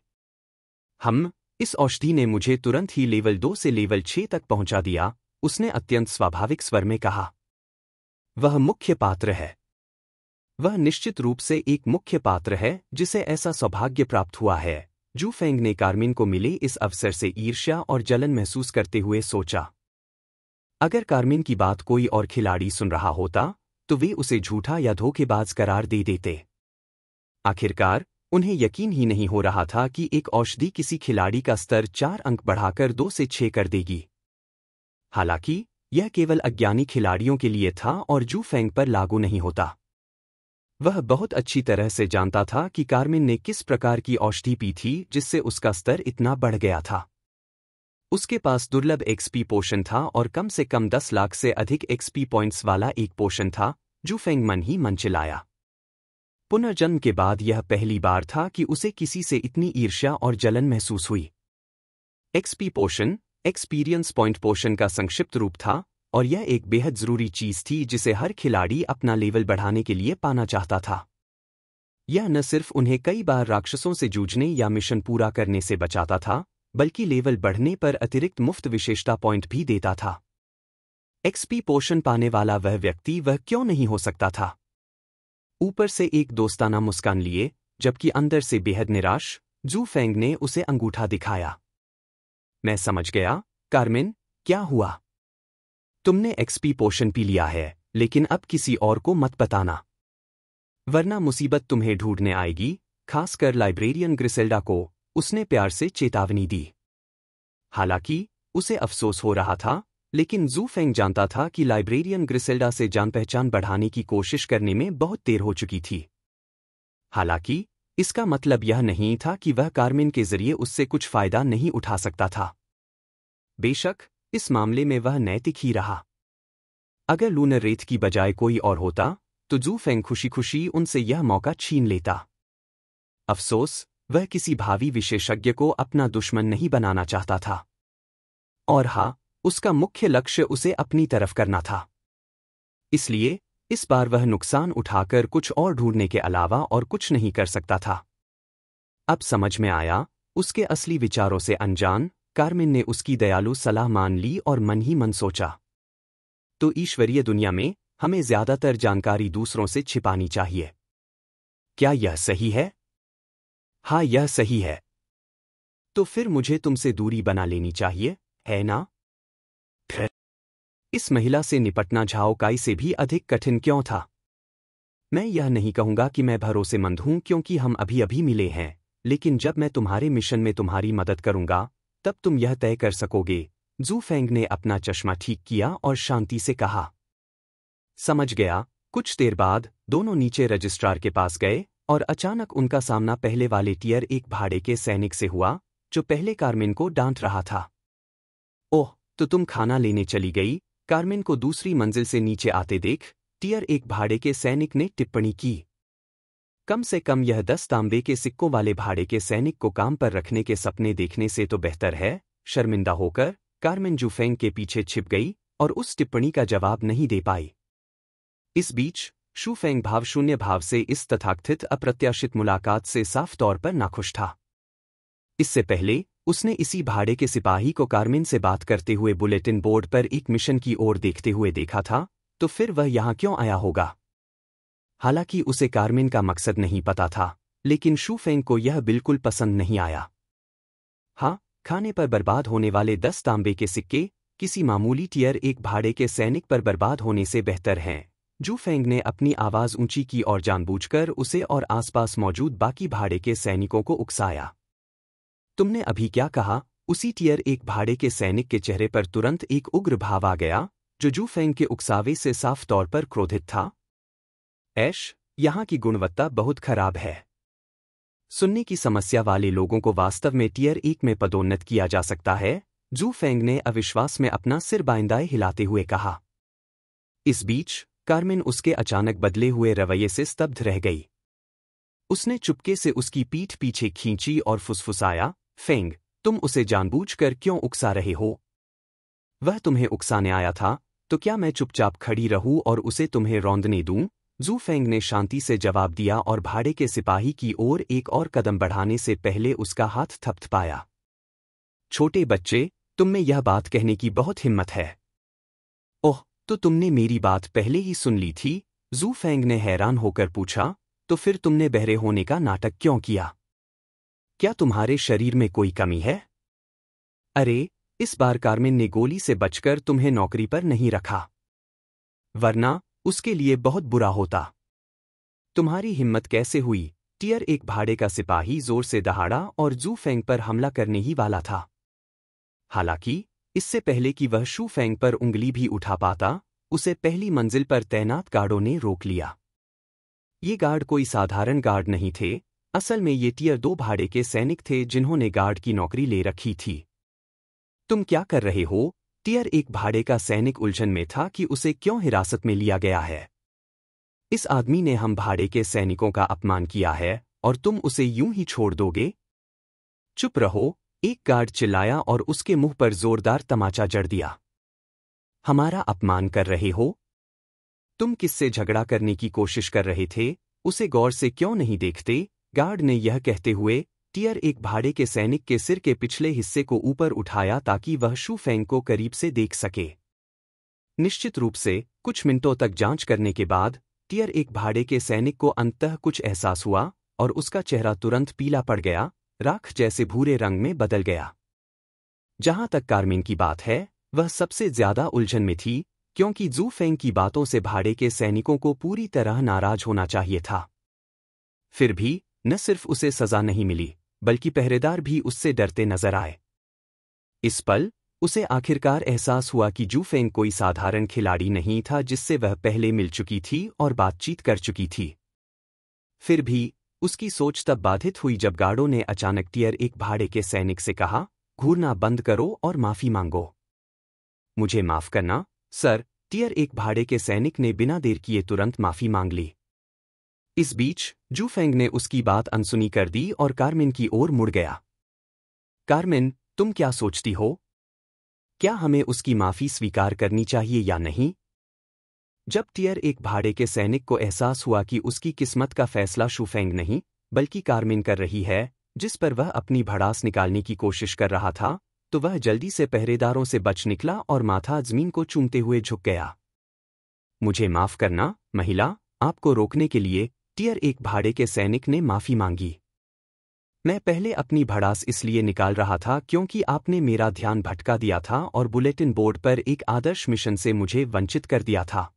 इस औषधि ने मुझे तुरंत ही लेवल 2 से लेवल 6 तक पहुंचा दिया, उसने अत्यंत स्वाभाविक स्वर में कहा। वह मुख्य पात्र है। वह निश्चित रूप से एक मुख्य पात्र है जिसे ऐसा सौभाग्य प्राप्त हुआ है, जू फेंग ने कार्मिन को मिले इस अवसर से ईर्ष्या और जलन महसूस करते हुए सोचा। अगर कार्मिन की बात कोई और खिलाड़ी सुन रहा होता, तो वे उसे झूठा या धोखेबाज करार दे देते। आखिरकार, उन्हें यकीन ही नहीं हो रहा था कि एक औषधि किसी खिलाड़ी का स्तर 4 अंक बढ़ाकर 2 से 6 कर देगी। हालांकि, यह केवल अज्ञानी खिलाड़ियों के लिए था और जू फेंग पर लागू नहीं होता। वह बहुत अच्छी तरह से जानता था कि कार्मिन ने किस प्रकार की औषधि पी थी जिससे उसका स्तर इतना बढ़ गया था। उसके पास दुर्लभ एक्सपी पोशन था और कम से कम 10 लाख से अधिक एक्सपी पॉइंट्स वाला एक पोशन था, जू फेंग मन ही मन चिल्लाया। पुनर्जन्म के बाद यह पहली बार था कि उसे किसी से इतनी ईर्ष्या और जलन महसूस हुई। एक्सपी पोशन, एक्सपीरियंस पॉइंट पोशन का संक्षिप्त रूप था, और यह एक बेहद जरूरी चीज थी जिसे हर खिलाड़ी अपना लेवल बढ़ाने के लिए पाना चाहता था। यह न सिर्फ उन्हें कई बार राक्षसों से जूझने या मिशन पूरा करने से बचाता था, बल्कि लेवल बढ़ने पर अतिरिक्त मुफ्त विशेषता पॉइंट भी देता था। एक्सपी पोशन पाने वाला वह व्यक्ति वह क्यों नहीं हो सकता था? ऊपर से एक दोस्ताना मुस्कान लिए, जबकि अंदर से बेहद निराश, जू फेंग ने उसे अंगूठा दिखाया। मैं समझ गया, कार्मिन, क्या हुआ? तुमने एक्सपी पोशन पी लिया है, लेकिन अब किसी और को मत बताना। वरना मुसीबत तुम्हें ढूंढने आएगी, खासकर लाइब्रेरियन ग्रिसेल्डा को, उसने प्यार से चेतावनी दी। हालांकि उसे अफसोस हो रहा था, लेकिन जू फेंग जानता था कि लाइब्रेरियन ग्रिसेल्डा से जान पहचान बढ़ाने की कोशिश करने में बहुत देर हो चुकी थी। हालांकि इसका मतलब यह नहीं था कि वह कार्मिन के जरिए उससे कुछ फायदा नहीं उठा सकता था। बेशक इस मामले में वह नैतिक ही रहा। अगर लूनर रेत की बजाय कोई और होता तो जू फेंग खुशी खुशी उनसे यह मौका छीन लेता। अफसोस, वह किसी भावी विशेषज्ञ को अपना दुश्मन नहीं बनाना चाहता था। और हाँ, उसका मुख्य लक्ष्य उसे अपनी तरफ करना था। इसलिए इस बार वह नुकसान उठाकर कुछ और ढूंढने के अलावा और कुछ नहीं कर सकता था। अब समझ में आया, उसके असली विचारों से अनजान कार्मिन ने उसकी दयालु सलाह मान ली और मन ही मन सोचा, तो ईश्वरीय दुनिया में हमें ज्यादातर जानकारी दूसरों से छिपानी चाहिए। क्या यह सही है? हाँ, यह सही है। तो फिर मुझे तुमसे दूरी बना लेनी चाहिए, है ना? फिर इस महिला से निपटना झाओ काई से भी अधिक कठिन क्यों था? मैं यह नहीं कहूंगा कि मैं भरोसेमंद हूं क्योंकि हम अभी अभी मिले हैं, लेकिन जब मैं तुम्हारे मिशन में तुम्हारी मदद करूंगा तब तुम यह तय कर सकोगे। जू फेंग ने अपना चश्मा ठीक किया और शांति से कहा, समझ गया। कुछ देर बाद दोनों नीचे रजिस्ट्रार के पास गए और अचानक उनका सामना पहले वाले टियर 1 भाड़े के सैनिक से हुआ, जो पहले कार्मिन को डांट रहा था। ओह, तो तुम खाना लेने चली गई? कार्मिन को दूसरी मंजिल से नीचे आते देख टियर 1 भाड़े के सैनिक ने टिप्पणी की। कम से कम यह 10 तांबे के सिक्कों वाले भाड़े के सैनिक को काम पर रखने के सपने देखने से तो बेहतर है। शर्मिंदा होकर कार्मिन जू फेंग के पीछे छिप गई और उस टिप्पणी का जवाब नहीं दे पाई। इस बीच शू फेंग भावशून्य भाव से इस तथाकथित अप्रत्याशित मुलाकात से साफ तौर पर नाखुश था। इससे पहले उसने इसी भाड़े के सिपाही को कार्मिन से बात करते हुए बुलेटिन बोर्ड पर एक मिशन की ओर देखते हुए देखा था, तो फिर वह यहाँ क्यों आया होगा? हालांकि उसे कार्मिन का मकसद नहीं पता था, लेकिन शू फेंग को यह बिल्कुल पसंद नहीं आया। हाँ, खाने पर बर्बाद होने वाले 10 तांबे के सिक्के किसी मामूली टियर 1 भाड़े के सैनिक पर बर्बाद होने से बेहतर हैं। जू फेंग ने अपनी आवाज ऊंची की और जानबूझकर उसे और आसपास मौजूद बाकी भाड़े के सैनिकों को उकसाया। तुमने अभी क्या कहा? उसी टियर 1 भाड़े के सैनिक के चेहरे पर तुरंत एक उग्र भाव आ गया, जो जू फेंग के उकसावे से साफ तौर पर क्रोधित था। ऐश, यहाँ की गुणवत्ता बहुत खराब है। सुनने की समस्या वाले लोगों को वास्तव में टियर 1 में पदोन्नत किया जा सकता है, जू फेंग ने अविश्वास में अपना सिर बाइंदाए हिलाते हुए कहा। इस बीच कार्मिन उसके अचानक बदले हुए रवैये से स्तब्ध रह गई। उसने चुपके से उसकी पीठ पीछे खींची और फुसफुसाया, फेंग, तुम उसे जानबूझकर क्यों उकसा रहे हो? वह तुम्हें उकसाने आया था, तो क्या मैं चुपचाप खड़ी रहूं और उसे तुम्हें रौंदने दूं? जू फेंग ने शांति से जवाब दिया और भाड़े के सिपाही की ओर एक और कदम बढ़ाने से पहले उसका हाथ थपथपाया। छोटे बच्चे, तुम में यह बात कहने की बहुत हिम्मत है। ओह, तो तुमने मेरी बात पहले ही सुन ली थी? जू फेंग ने हैरान होकर पूछा, तो फिर तुमने बहरे होने का नाटक क्यों किया? क्या तुम्हारे शरीर में कोई कमी है? अरे, इस बार कार्मिन ने गोली से बचकर तुम्हें नौकरी पर नहीं रखा, वरना उसके लिए बहुत बुरा होता। तुम्हारी हिम्मत कैसे हुई? टियर 1 भाड़े का सिपाही जोर से दहाड़ा और जू फेंग पर हमला करने ही वाला था। हालांकि इससे पहले कि वह शू फेंग पर उंगली भी उठा पाता, उसे पहली मंजिल पर तैनात गार्डों ने रोक लिया। ये गार्ड कोई साधारण गार्ड नहीं थे, असल में ये टियर 2 भाड़े के सैनिक थे जिन्होंने गार्ड की नौकरी ले रखी थी। तुम क्या कर रहे हो? टियर 1 भाड़े का सैनिक उलझन में था कि उसे क्यों हिरासत में लिया गया है। इस आदमी ने हम भाड़े के सैनिकों का अपमान किया है और तुम उसे यूं ही छोड़ दोगे? चुप रहो, एक गार्ड चिल्लाया और उसके मुंह पर जोरदार तमाचा जड़ दिया। हमारा अपमान कर रहे हो? तुम किससे झगड़ा करने की कोशिश कर रहे थे? उसे गौर से क्यों नहीं देखते? गार्ड ने यह कहते हुए टियर 1 भाड़े के सैनिक के सिर के पिछले हिस्से को ऊपर उठाया ताकि वह शू फेंग को करीब से देख सके। निश्चित रूप से कुछ मिनटों तक जांच करने के बाद टियर 1 भाड़े के सैनिक को अंततः कुछ एहसास हुआ और उसका चेहरा तुरंत पीला पड़ गया, राख जैसे भूरे रंग में बदल गया। जहां तक कार्मिन की बात है, वह सबसे ज्यादा उलझन में थी, क्योंकि जू फेंग की बातों से भाड़े के सैनिकों को पूरी तरह नाराज होना चाहिए था। फिर भी न सिर्फ उसे सजा नहीं मिली, बल्कि पहरेदार भी उससे डरते नजर आए। इस पल उसे आखिरकार एहसास हुआ कि जू फेंग कोई साधारण खिलाड़ी नहीं था जिससे वह पहले मिल चुकी थी और बातचीत कर चुकी थी। फिर भी उसकी सोच तब बाधित हुई जब गार्डों ने अचानक टियर एक भाड़े के सैनिक से कहा, घूरना बंद करो और माफी मांगो। मुझे माफ करना, सर, टियर एक भाड़े के सैनिक ने बिना देर किए तुरंत माफी मांग ली। इस बीच जू फेंग ने उसकी बात अनसुनी कर दी और कार्मिन की ओर मुड़ गया। कार्मिन, तुम क्या सोचती हो? क्या हमें उसकी माफी स्वीकार करनी चाहिए या नहीं? जब टियर एक भाड़े के सैनिक को एहसास हुआ कि उसकी किस्मत का फैसला शू फेंग नहीं बल्कि कार्मिन कर रही है, जिस पर वह अपनी भड़ास निकालने की कोशिश कर रहा था, तो वह जल्दी से पहरेदारों से बच निकला और माथा जमीन को चूमते हुए झुक गया। मुझे माफ करना, महिला, आपको रोकने के लिए टियर एक भाड़े के सैनिक ने माफी मांगी। मैं पहले अपनी भड़ास इसलिए निकाल रहा था क्योंकि आपने मेरा ध्यान भटका दिया था और बुलेटिन बोर्ड पर एक आदर्श मिशन से मुझे वंचित कर दिया था।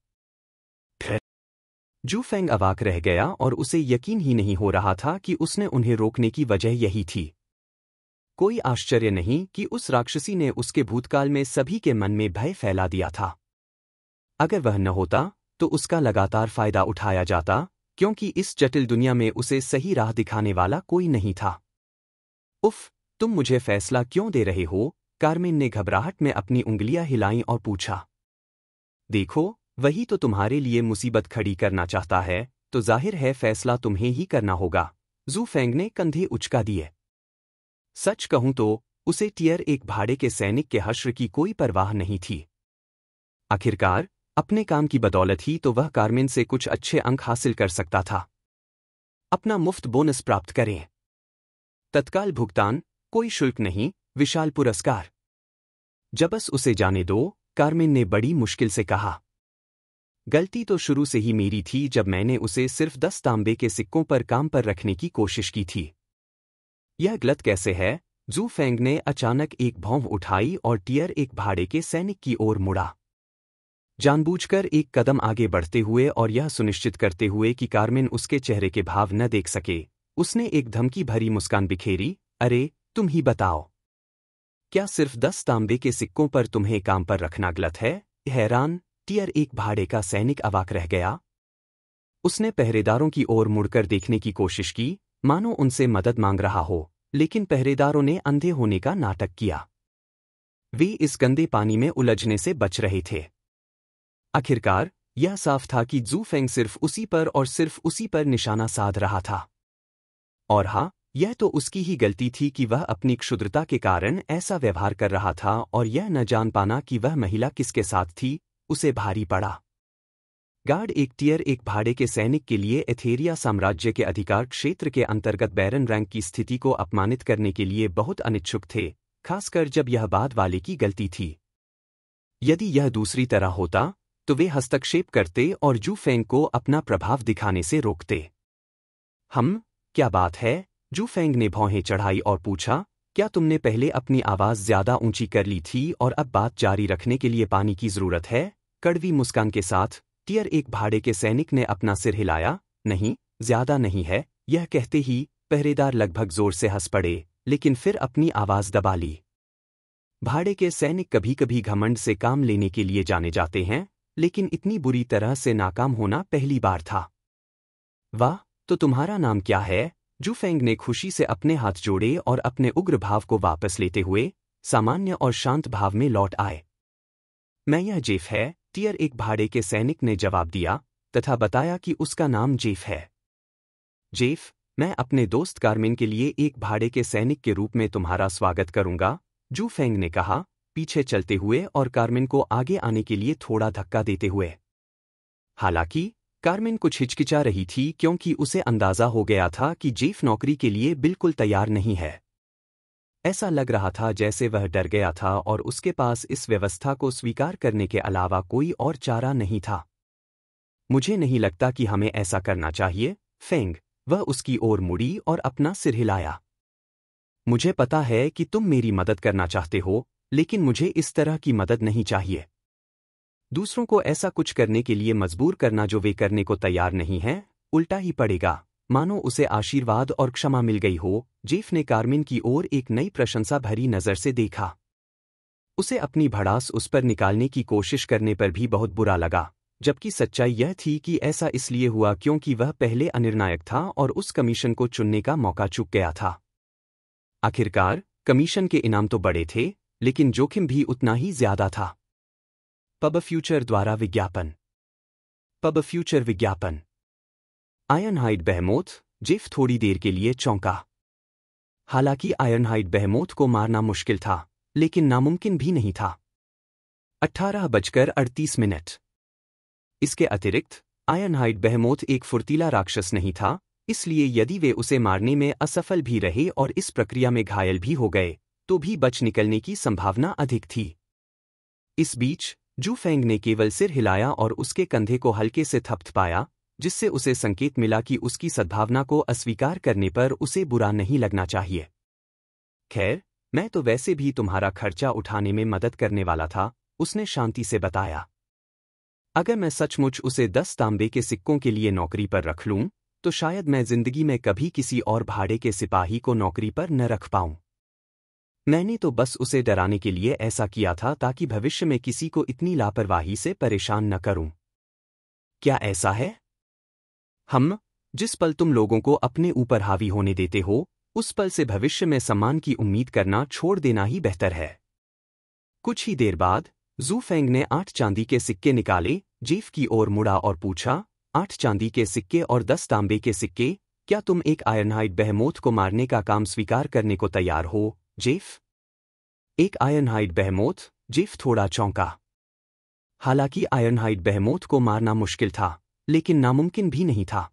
जू फेंग अवाक रह गया और उसे यकीन ही नहीं हो रहा था कि उसने उन्हें रोकने की वजह यही थी। कोई आश्चर्य नहीं कि उस राक्षसी ने उसके भूतकाल में सभी के मन में भय फैला दिया था। अगर वह न होता तो उसका लगातार फायदा उठाया जाता, क्योंकि इस जटिल दुनिया में उसे सही राह दिखाने वाला कोई नहीं था। उफ, तुम मुझे फैसला क्यों दे रहे हो? कार्मिन ने घबराहट में अपनी उंगलियां हिलाईं और पूछा। देखो, वही तो तुम्हारे लिए मुसीबत खड़ी करना चाहता है, तो जाहिर है फैसला तुम्हें ही करना होगा। जू फेंग ने कंधे उचका दिए। सच कहूं तो उसे टियर एक भाड़े के सैनिक के हश्र की कोई परवाह नहीं थी। आखिरकार अपने काम की बदौलत ही तो वह कार्मिन से कुछ अच्छे अंक हासिल कर सकता था। अपना मुफ्त बोनस प्राप्त करें। तत्काल भुगतान, कोई शुल्क नहीं, विशाल पुरस्कार। जब बस उसे जाने दो, कार्मिन ने बड़ी मुश्किल से कहा। गलती तो शुरू से ही मेरी थी जब मैंने उसे सिर्फ 10 तांबे के सिक्कों पर काम पर रखने की कोशिश की थी। यह गलत कैसे है? जू फेंग ने अचानक एक भौं उठाई और टियर एक भाड़े के सैनिक की ओर मुड़ा। जानबूझकर एक कदम आगे बढ़ते हुए और यह सुनिश्चित करते हुए कि कार्मिन उसके चेहरे के भाव न देख सके, उसने एक धमकी भरी मुस्कान बिखेरी। अरे, तुम ही बताओ, क्या सिर्फ 10 तांबे के सिक्कों पर तुम्हें काम पर रखना गलत है? हैरान टियर एक भाड़े का सैनिक अवाक रह गया। उसने पहरेदारों की ओर मुड़कर देखने की कोशिश की, मानो उनसे मदद मांग रहा हो, लेकिन पहरेदारों ने अंधे होने का नाटक किया। वे इस गंदे पानी में उलझने से बच रहे थे। आखिरकार यह साफ था कि जू फेंग सिर्फ उसी पर और सिर्फ उसी पर निशाना साध रहा था। और हाँ, यह तो उसकी ही गलती थी कि वह अपनी क्षुद्रता के कारण ऐसा व्यवहार कर रहा था, और यह न जान पाना कि वह महिला किसके साथ थी, उसे भारी पड़ा। गार्ड एक टियर एक भाड़े के सैनिक के लिए एथेरिया साम्राज्य के अधिकार क्षेत्र के अंतर्गत बैरन रैंक की स्थिति को अपमानित करने के लिए बहुत अनिच्छुक थे, खासकर जब यह बाद वाले की गलती थी। यदि यह दूसरी तरह होता तो वे हस्तक्षेप करते और जू फेंग को अपना प्रभाव दिखाने से रोकते। क्या बात है? जू फेंग ने भौहें चढ़ाई और पूछा, क्या तुमने पहले अपनी आवाज ज्यादा ऊंची कर ली थी और अब बात जारी रखने के लिए पानी की जरूरत है? कड़वी मुस्कान के साथ टियर एक भाड़े के सैनिक ने अपना सिर हिलाया। नहीं, ज्यादा नहीं है। यह कहते ही पहरेदार लगभग जोर से हंस पड़े, लेकिन फिर अपनी आवाज दबा ली। भाड़े के सैनिक कभी कभी घमंड से काम लेने के लिए जाने जाते हैं, लेकिन इतनी बुरी तरह से नाकाम होना पहली बार था। वाह, तो तुम्हारा नाम क्या है? जू फेंग ने खुशी से अपने हाथ जोड़े और अपने उग्र भाव को वापस लेते हुए सामान्य और शांत भाव में लौट आए। मैं यह जेफ है, टियर एक भाड़े के सैनिक ने जवाब दिया तथा बताया कि उसका नाम जेफ है। जेफ, मैं अपने दोस्त कार्मिन के लिए एक भाड़े के सैनिक के रूप में तुम्हारा स्वागत करूंगा, जू फेंग ने कहा, पीछे चलते हुए और कार्मिन को आगे आने के लिए थोड़ा धक्का देते हुए। हालांकि कार्मिन कुछ हिचकिचा रही थी क्योंकि उसे अंदाजा हो गया था कि जेफ नौकरी के लिए बिल्कुल तैयार नहीं है। ऐसा लग रहा था जैसे वह डर गया था और उसके पास इस व्यवस्था को स्वीकार करने के अलावा कोई और चारा नहीं था। मुझे नहीं लगता कि हमें ऐसा करना चाहिए, फेंग। वह उसकी ओर मुड़ी और अपना सिर हिलाया। मुझे पता है कि तुम मेरी मदद करना चाहते हो, लेकिन मुझे इस तरह की मदद नहीं चाहिए। दूसरों को ऐसा कुछ करने के लिए मजबूर करना जो वे करने को तैयार नहीं हैं, उल्टा ही पड़ेगा। मानो उसे आशीर्वाद और क्षमा मिल गई हो। जेफ ने कार्मिन की ओर एक नई प्रशंसा भरी नज़र से देखा। उसे अपनी भड़ास उस पर निकालने की कोशिश करने पर भी बहुत बुरा लगा, जबकि सच्चाई यह थी कि ऐसा इसलिए हुआ क्योंकि वह पहले अनिर्णायक था और उस कमीशन को चुनने का मौका चूक गया था। आखिरकार कमीशन के इनाम तो बड़े थे, लेकिन जोखिम भी उतना ही ज्यादा था। पब फ्यूचर द्वारा विज्ञापन। पब फ्यूचर विज्ञापन। आयरनहाइड बेहेमोथ। जेफ थोड़ी देर के लिए चौंका। हालांकि आयरनहाइड बेहेमोथ को मारना मुश्किल था, लेकिन नामुमकिन भी नहीं था। 18:38। इसके अतिरिक्त आयरनहाइड बेहेमोथ एक फुर्तीला राक्षस नहीं था, इसलिए यदि वे उसे मारने में असफल भी रहे और इस प्रक्रिया में घायल भी हो गए, तो भी बच निकलने की संभावना अधिक थी। इस बीच जू फेंग ने केवल सिर हिलाया और उसके कंधे को हल्के से थपथपाया, जिससे उसे संकेत मिला कि उसकी सद्भावना को अस्वीकार करने पर उसे बुरा नहीं लगना चाहिए। खैर, मैं तो वैसे भी तुम्हारा खर्चा उठाने में मदद करने वाला था, उसने शांति से बताया। अगर मैं सचमुच उसे 10 तांबे के सिक्कों के लिए नौकरी पर रख लूं, तो शायद मैं जिंदगी में कभी किसी और भाड़े के सिपाही को नौकरी पर न रख पाऊं। मैंने तो बस उसे डराने के लिए ऐसा किया था ताकि भविष्य में किसी को इतनी लापरवाही से परेशान न करूं। क्या ऐसा है? जिस पल तुम लोगों को अपने ऊपर हावी होने देते हो, उस पल से भविष्य में सम्मान की उम्मीद करना छोड़ देना ही बेहतर है। कुछ ही देर बाद जू फेंग ने 8 चांदी के सिक्के निकाले, जेफ की ओर मुड़ा और पूछा, 8 चांदी के सिक्के और 10 तांबे के सिक्के, क्या तुम एक आयरनहाइड बेहेमोथ को मारने का काम स्वीकार करने को तैयार हो, जेफ? एक आयरनहाइड बेहेमोथ? जेफ थोड़ा चौंका। हालांकि आयरनहाइड बेहेमोथ को मारना मुश्किल था, लेकिन नामुमकिन भी नहीं था।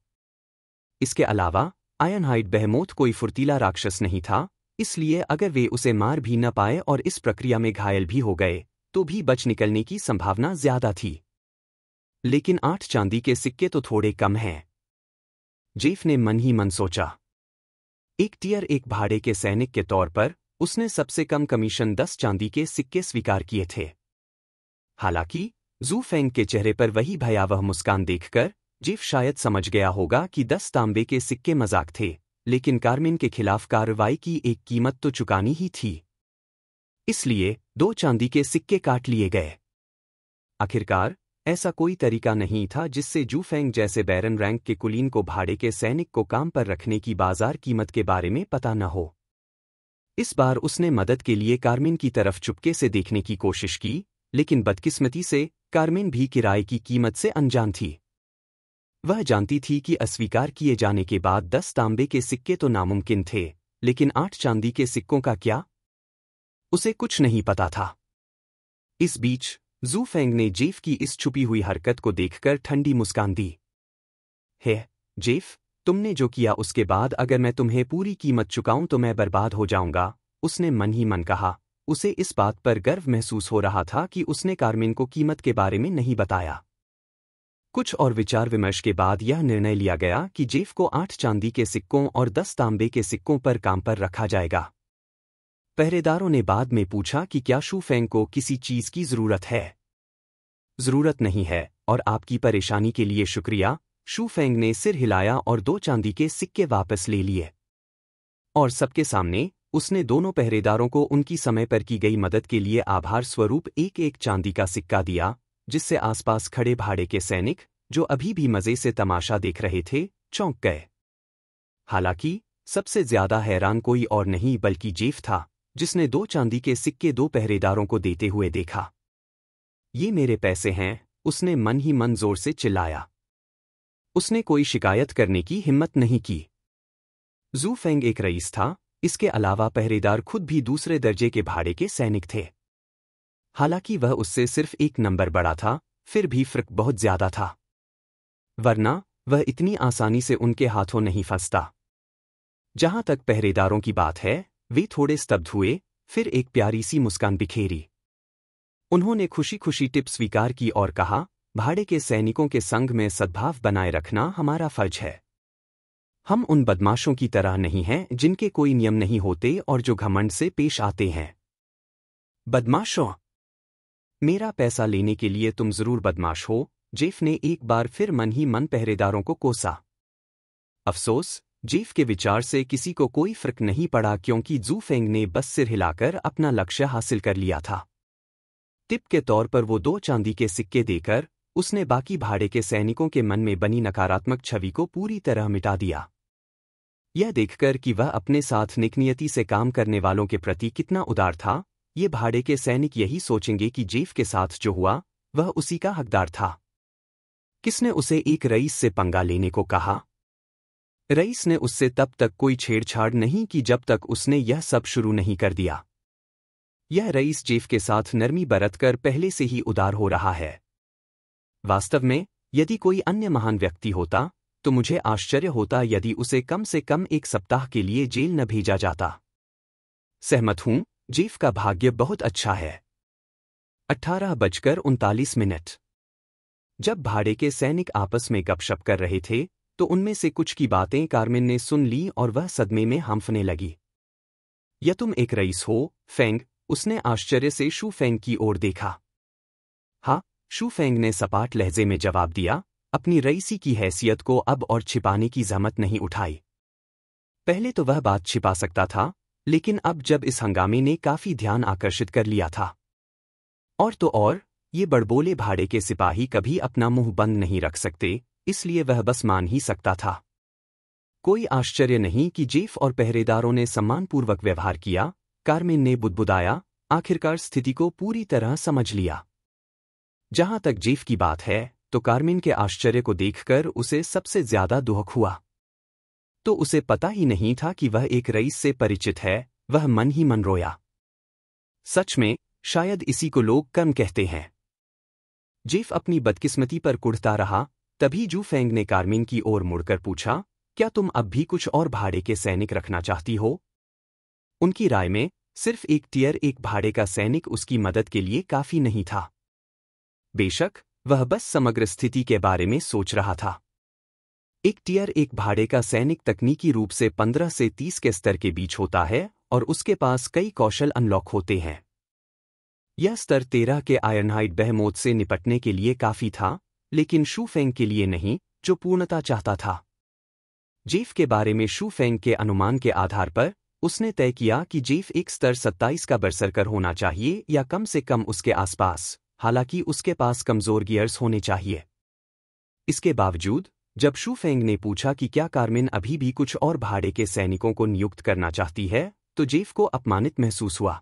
इसके अलावा आयरनहाइड बेहेमोथ कोई फुर्तीला राक्षस नहीं था, इसलिए अगर वे उसे मार भी न पाए और इस प्रक्रिया में घायल भी हो गए, तो भी बच निकलने की संभावना ज्यादा थी। लेकिन 8 चांदी के सिक्के तो थोड़े कम हैं, जेफ ने मन ही मन सोचा। एक टियर 1 भाड़े के सैनिक के तौर पर उसने सबसे कम कमीशन 10 चांदी के सिक्के स्वीकार किए थे। हालांकि जू फेंग के चेहरे पर वही भयावह मुस्कान देखकर जेफ शायद समझ गया होगा कि 10 तांबे के सिक्के मजाक थे, लेकिन कार्मिन के खिलाफ कार्रवाई की एक कीमत तो चुकानी ही थी। इसलिए 2 चांदी के सिक्के काट लिए गए। आखिरकार ऐसा कोई तरीका नहीं था जिससे जू फेंग जैसे बैरन रैंक के कुलीन को भाड़े के सैनिक को काम पर रखने की बाजार कीमत के बारे में पता न हो। इस बार उसने मदद के लिए कार्मिन की तरफ चुपके से देखने की कोशिश की, लेकिन बदकिस्मती से कार्मिन भी किराए की कीमत से अनजान थी। वह जानती थी कि अस्वीकार किए जाने के बाद 10 तांबे के सिक्के तो नामुमकिन थे, लेकिन 8 चांदी के सिक्कों का क्या? उसे कुछ नहीं पता था। इस बीच जू फेंग ने जेफ की इस छुपी हुई हरकत को देखकर ठंडी मुस्कान दी। जेफ, तुमने जो किया उसके बाद अगर मैं तुम्हें पूरी कीमत चुकाऊं तो मैं बर्बाद हो जाऊंगा, उसने मन ही मन कहा। उसे इस बात पर गर्व महसूस हो रहा था कि उसने कार्मिन को कीमत के बारे में नहीं बताया। कुछ और विचार विमर्श के बाद यह निर्णय लिया गया कि जेफ को 8 चांदी के सिक्कों और 10 तांबे के सिक्कों पर काम पर रखा जाएगा। पहरेदारों ने बाद में पूछा कि क्या शू फेंग को किसी चीज की जरूरत है। जरूरत नहीं है, और आपकी परेशानी के लिए शुक्रिया, शू फेंग ने सिर हिलाया और 2 चांदी के सिक्के वापस ले लिए। और सबके सामने उसने दोनों पहरेदारों को उनकी समय पर की गई मदद के लिए आभार स्वरूप एक चांदी का सिक्का दिया, जिससे आसपास खड़े भाड़े के सैनिक, जो अभी भी मजे से तमाशा देख रहे थे, चौंक गए। हालांकि सबसे ज्यादा हैरान कोई और नहीं बल्कि जेफ था, जिसने 2 चांदी के सिक्के 2 पहरेदारों को देते हुए देखा। ये मेरे पैसे हैं, उसने मन ही मन जोर से चिल्लाया। उसने कोई शिकायत करने की हिम्मत नहीं की। जू फेंग एक रईस था, इसके अलावा पहरेदार खुद भी दूसरे दर्जे के भाड़े के सैनिक थे। हालांकि वह उससे सिर्फ 1 नंबर बड़ा था, फिर भी फर्क बहुत ज्यादा था। वरना वह इतनी आसानी से उनके हाथों नहीं फंसता। जहां तक पहरेदारों की बात है, वे थोड़े स्तब्ध हुए, फिर एक प्यारी सी मुस्कान बिखेरी। उन्होंने खुशी खुशी टिप स्वीकार की और कहा, भाड़े के सैनिकों के संग में सद्भाव बनाए रखना हमारा फर्ज है। हम उन बदमाशों की तरह नहीं हैं जिनके कोई नियम नहीं होते और जो घमंड से पेश आते हैं। बदमाशों? मेरा पैसा लेने के लिए तुम जरूर बदमाश हो, जेफ ने एक बार फिर मन ही मन पहरेदारों को कोसा। अफसोस, जेफ के विचार से किसी को कोई फर्क नहीं पड़ा क्योंकि जू फेंग ने बस सिर हिलाकर अपना लक्ष्य हासिल कर लिया था। टिप के तौर पर वो 2 चांदी के सिक्के देकर उसने बाकी भाड़े के सैनिकों के मन में बनी नकारात्मक छवि को पूरी तरह मिटा दिया। यह देखकर कि वह अपने साथ नेकनियती से काम करने वालों के प्रति कितना उदार था, ये भाड़े के सैनिक यही सोचेंगे कि जेफ के साथ जो हुआ वह उसी का हकदार था। किसने उसे एक रईस से पंगा लेने को कहा? रईस ने उससे तब तक कोई छेड़छाड़ नहीं की जब तक उसने यह सब शुरू नहीं कर दिया। यह रईस जेफ के साथ नरमी बरतकर पहले से ही उदार हो रहा है। वास्तव में, यदि कोई अन्य महान व्यक्ति होता तो मुझे आश्चर्य होता यदि उसे कम से कम 1 सप्ताह के लिए जेल न भेजा जाता। सहमत हूं, जेफ का भाग्य बहुत अच्छा है। 18:39। जब भाड़े के सैनिक आपस में गपशप कर रहे थे तो उनमें से कुछ की बातें कारमिन ने सुन ली और वह सदमे में हांफने लगी। यह तुम एक रईस हो, फेंग? उसने आश्चर्य से शू फेंग की ओर देखा। हाँ, शू फेंग ने सपाट लहजे में जवाब दिया, अपनी रईसी की हैसियत को अब और छिपाने की जहमत नहीं उठाई। पहले तो वह बात छिपा सकता था, लेकिन अब जब इस हंगामे ने काफी ध्यान आकर्षित कर लिया था। और तो और, ये बड़बोले भाड़े के सिपाही कभी अपना मुंह बंद नहीं रख सकते, इसलिए वह बस मान ही सकता था। कोई आश्चर्य नहीं कि जेफ और पहरेदारों ने सम्मानपूर्वक व्यवहार किया, कारमिन ने बुदबुदाया, आखिरकार स्थिति को पूरी तरह समझ लिया। जहां तक जेफ की बात है, तो कारमिन के आश्चर्य को देखकर उसे सबसे ज्यादा दुख हुआ। तो उसे पता ही नहीं था कि वह एक रईस से परिचित है, वह मन ही मन रोया। सच में, शायद इसी को लोग कर्म कहते हैं। जेफ अपनी बदकिस्मती पर कुढ़ता रहा, तभी जू फेंग ने कारमिन की ओर मुड़कर पूछा, क्या तुम अब भी कुछ और भाड़े के सैनिक रखना चाहती हो? उनकी राय में, सिर्फ एक टियर 1 भाड़े का सैनिक उसकी मदद के लिए काफी नहीं था। बेशक, वह बस समग्र स्थिति के बारे में सोच रहा था। एक टियर 1 भाड़े का सैनिक तकनीकी रूप से 15 से 30 के स्तर के बीच होता है और उसके पास कई कौशल अनलॉक होते हैं। यह स्तर 13 के आयरनहाइड बेहमोथ से निपटने के लिए काफी था, लेकिन शू फेंग के लिए नहीं, जो पूर्णता चाहता था। जेफ के बारे में शू फेंग के अनुमान के आधार पर उसने तय किया कि जेफ एक स्तर 27 का बरसरकर होना चाहिए या कम से कम उसके आसपास, हालांकि उसके पास कमजोर गियर्स होने चाहिए। इसके बावजूद, जब शू फेंग ने पूछा कि क्या कारमिन अभी भी कुछ और भाड़े के सैनिकों को नियुक्त करना चाहती है, तो जेफ को अपमानित महसूस हुआ।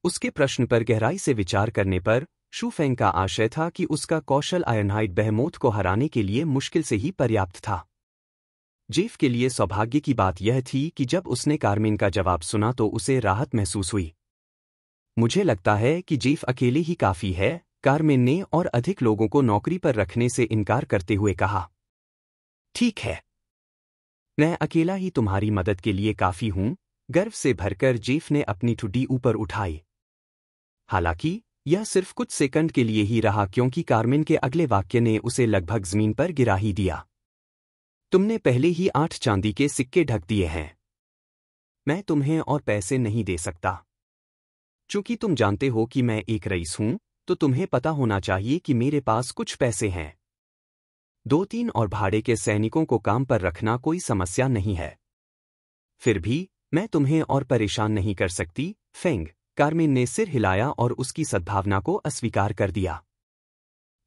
उसके प्रश्न पर गहराई से विचार करने पर शू फेंग का आशय था कि उसका कौशल आयरनहाइड बेहमोथ को हराने के लिए मुश्किल से ही पर्याप्त था। जेफ के लिए सौभाग्य की बात यह थी कि जब उसने कारमिन का जवाब सुना तो उसे राहत महसूस हुई। मुझे लगता है कि जेफ अकेले ही काफी है, कारमिन ने और अधिक लोगों को नौकरी पर रखने से इनकार करते हुए कहा। ठीक है, मैं अकेला ही तुम्हारी मदद के लिए काफी हूं, गर्व से भरकर जेफ ने अपनी ठुड्डी ऊपर उठाई। हालांकि, यह सिर्फ कुछ सेकंड के लिए ही रहा क्योंकि कारमिन के अगले वाक्य ने उसे लगभग जमीन पर गिरा ही दिया। तुमने पहले ही 8 चांदी के सिक्के ढक दिए हैं। मैं तुम्हें और पैसे नहीं दे सकता। चूंकि तुम जानते हो कि मैं एक रईस हूं, तो तुम्हें पता होना चाहिए कि मेरे पास कुछ पैसे हैं। 2-3 और भाड़े के सैनिकों को काम पर रखना कोई समस्या नहीं है। फिर भी, मैं तुम्हें और परेशान नहीं कर सकती, फेंग। कारमिन ने सिर हिलाया और उसकी सद्भावना को अस्वीकार कर दिया।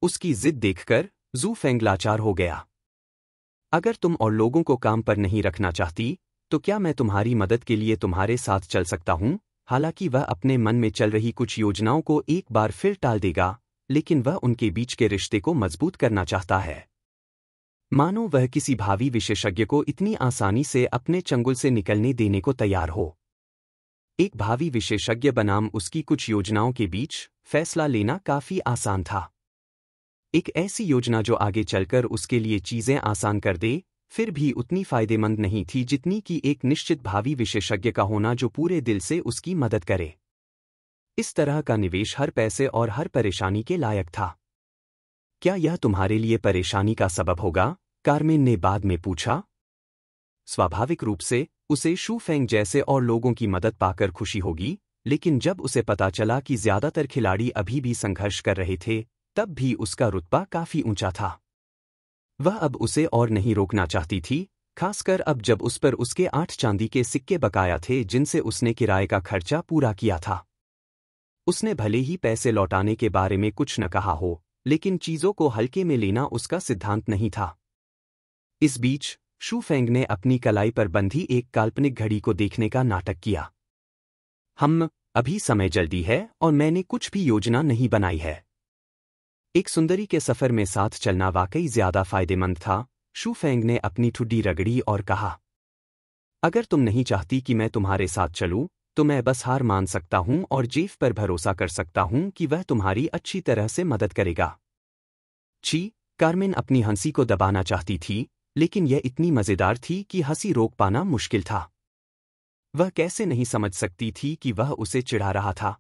उसकी जिद देखकर जू फेंग लाचार हो गया। अगर तुम और लोगों को काम पर नहीं रखना चाहती, तो क्या मैं तुम्हारी मदद के लिए तुम्हारे साथ चल सकता हूं? हालांकि वह अपने मन में चल रही कुछ योजनाओं को एक बार फिर टाल देगा, लेकिन वह उनके बीच के रिश्ते को मजबूत करना चाहता है। मानो वह किसी भावी विशेषज्ञ को इतनी आसानी से अपने चंगुल से निकलने देने को तैयार हो। एक भावी विशेषज्ञ बनाम उसकी कुछ योजनाओं के बीच फैसला लेना काफी आसान था। एक ऐसी योजना जो आगे चलकर उसके लिए चीजें आसान कर दे, फिर भी उतनी फायदेमंद नहीं थी जितनी कि एक निश्चित भावी विशेषज्ञ का होना जो पूरे दिल से उसकी मदद करे। इस तरह का निवेश हर पैसे और हर परेशानी के लायक था। क्या यह तुम्हारे लिए परेशानी का सबब होगा? कारमिन ने बाद में पूछा। स्वाभाविक रूप से उसे शू फेंग जैसे और लोगों की मदद पाकर खुशी होगी, लेकिन जब उसे पता चला कि ज्यादातर खिलाड़ी अभी भी संघर्ष कर रहे थे, तब भी उसका रुतबा काफी ऊंचा था। वह अब उसे और नहीं रोकना चाहती थी, खासकर अब जब उस पर उसके 8 चांदी के सिक्के बकाया थे जिनसे उसने किराए का खर्चा पूरा किया था। उसने भले ही पैसे लौटाने के बारे में कुछ न कहा हो, लेकिन चीजों को हल्के में लेना उसका सिद्धांत नहीं था। इस बीच शू फेंग ने अपनी कलाई पर बंधी एक काल्पनिक घड़ी को देखने का नाटक किया। अभी समय जल्दी है और मैंने कुछ भी योजना नहीं बनाई है। एक सुंदरी के सफर में साथ चलना वाकई ज्यादा फायदेमंद था। शू फेंग ने अपनी ठुड्डी रगड़ी और कहा, अगर तुम नहीं चाहती कि मैं तुम्हारे साथ चलूं, तो मैं बस हार मान सकता हूं और जेफ पर भरोसा कर सकता हूं कि वह तुम्हारी अच्छी तरह से मदद करेगा। छी, कार्मेन अपनी हंसी को दबाना चाहती थी, लेकिन यह इतनी मजेदार थी कि हंसी रोक पाना मुश्किल था। वह कैसे नहीं समझ सकती थी कि वह उसे चिढ़ा रहा था।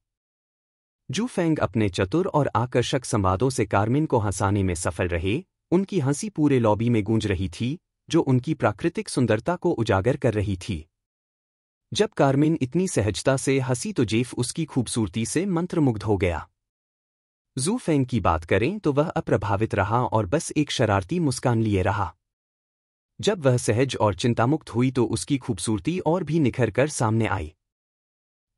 जू फेंग अपने चतुर और आकर्षक संवादों से कार्मेन को हंसाने में सफल रहे। उनकी हंसी पूरे लॉबी में गूंज रही थी, जो उनकी प्राकृतिक सुंदरता को उजागर कर रही थी। जब कार्मेन इतनी सहजता से हंसी तो जेफ उसकी खूबसूरती से मंत्रमुग्ध हो गया। जू फेंग की बात करें तो वह अप्रभावित रहा और बस एक शरारती मुस्कान लिए रहा। जब वह सहज और चिंतामुक्त हुई तो उसकी खूबसूरती और भी निखर कर सामने आई।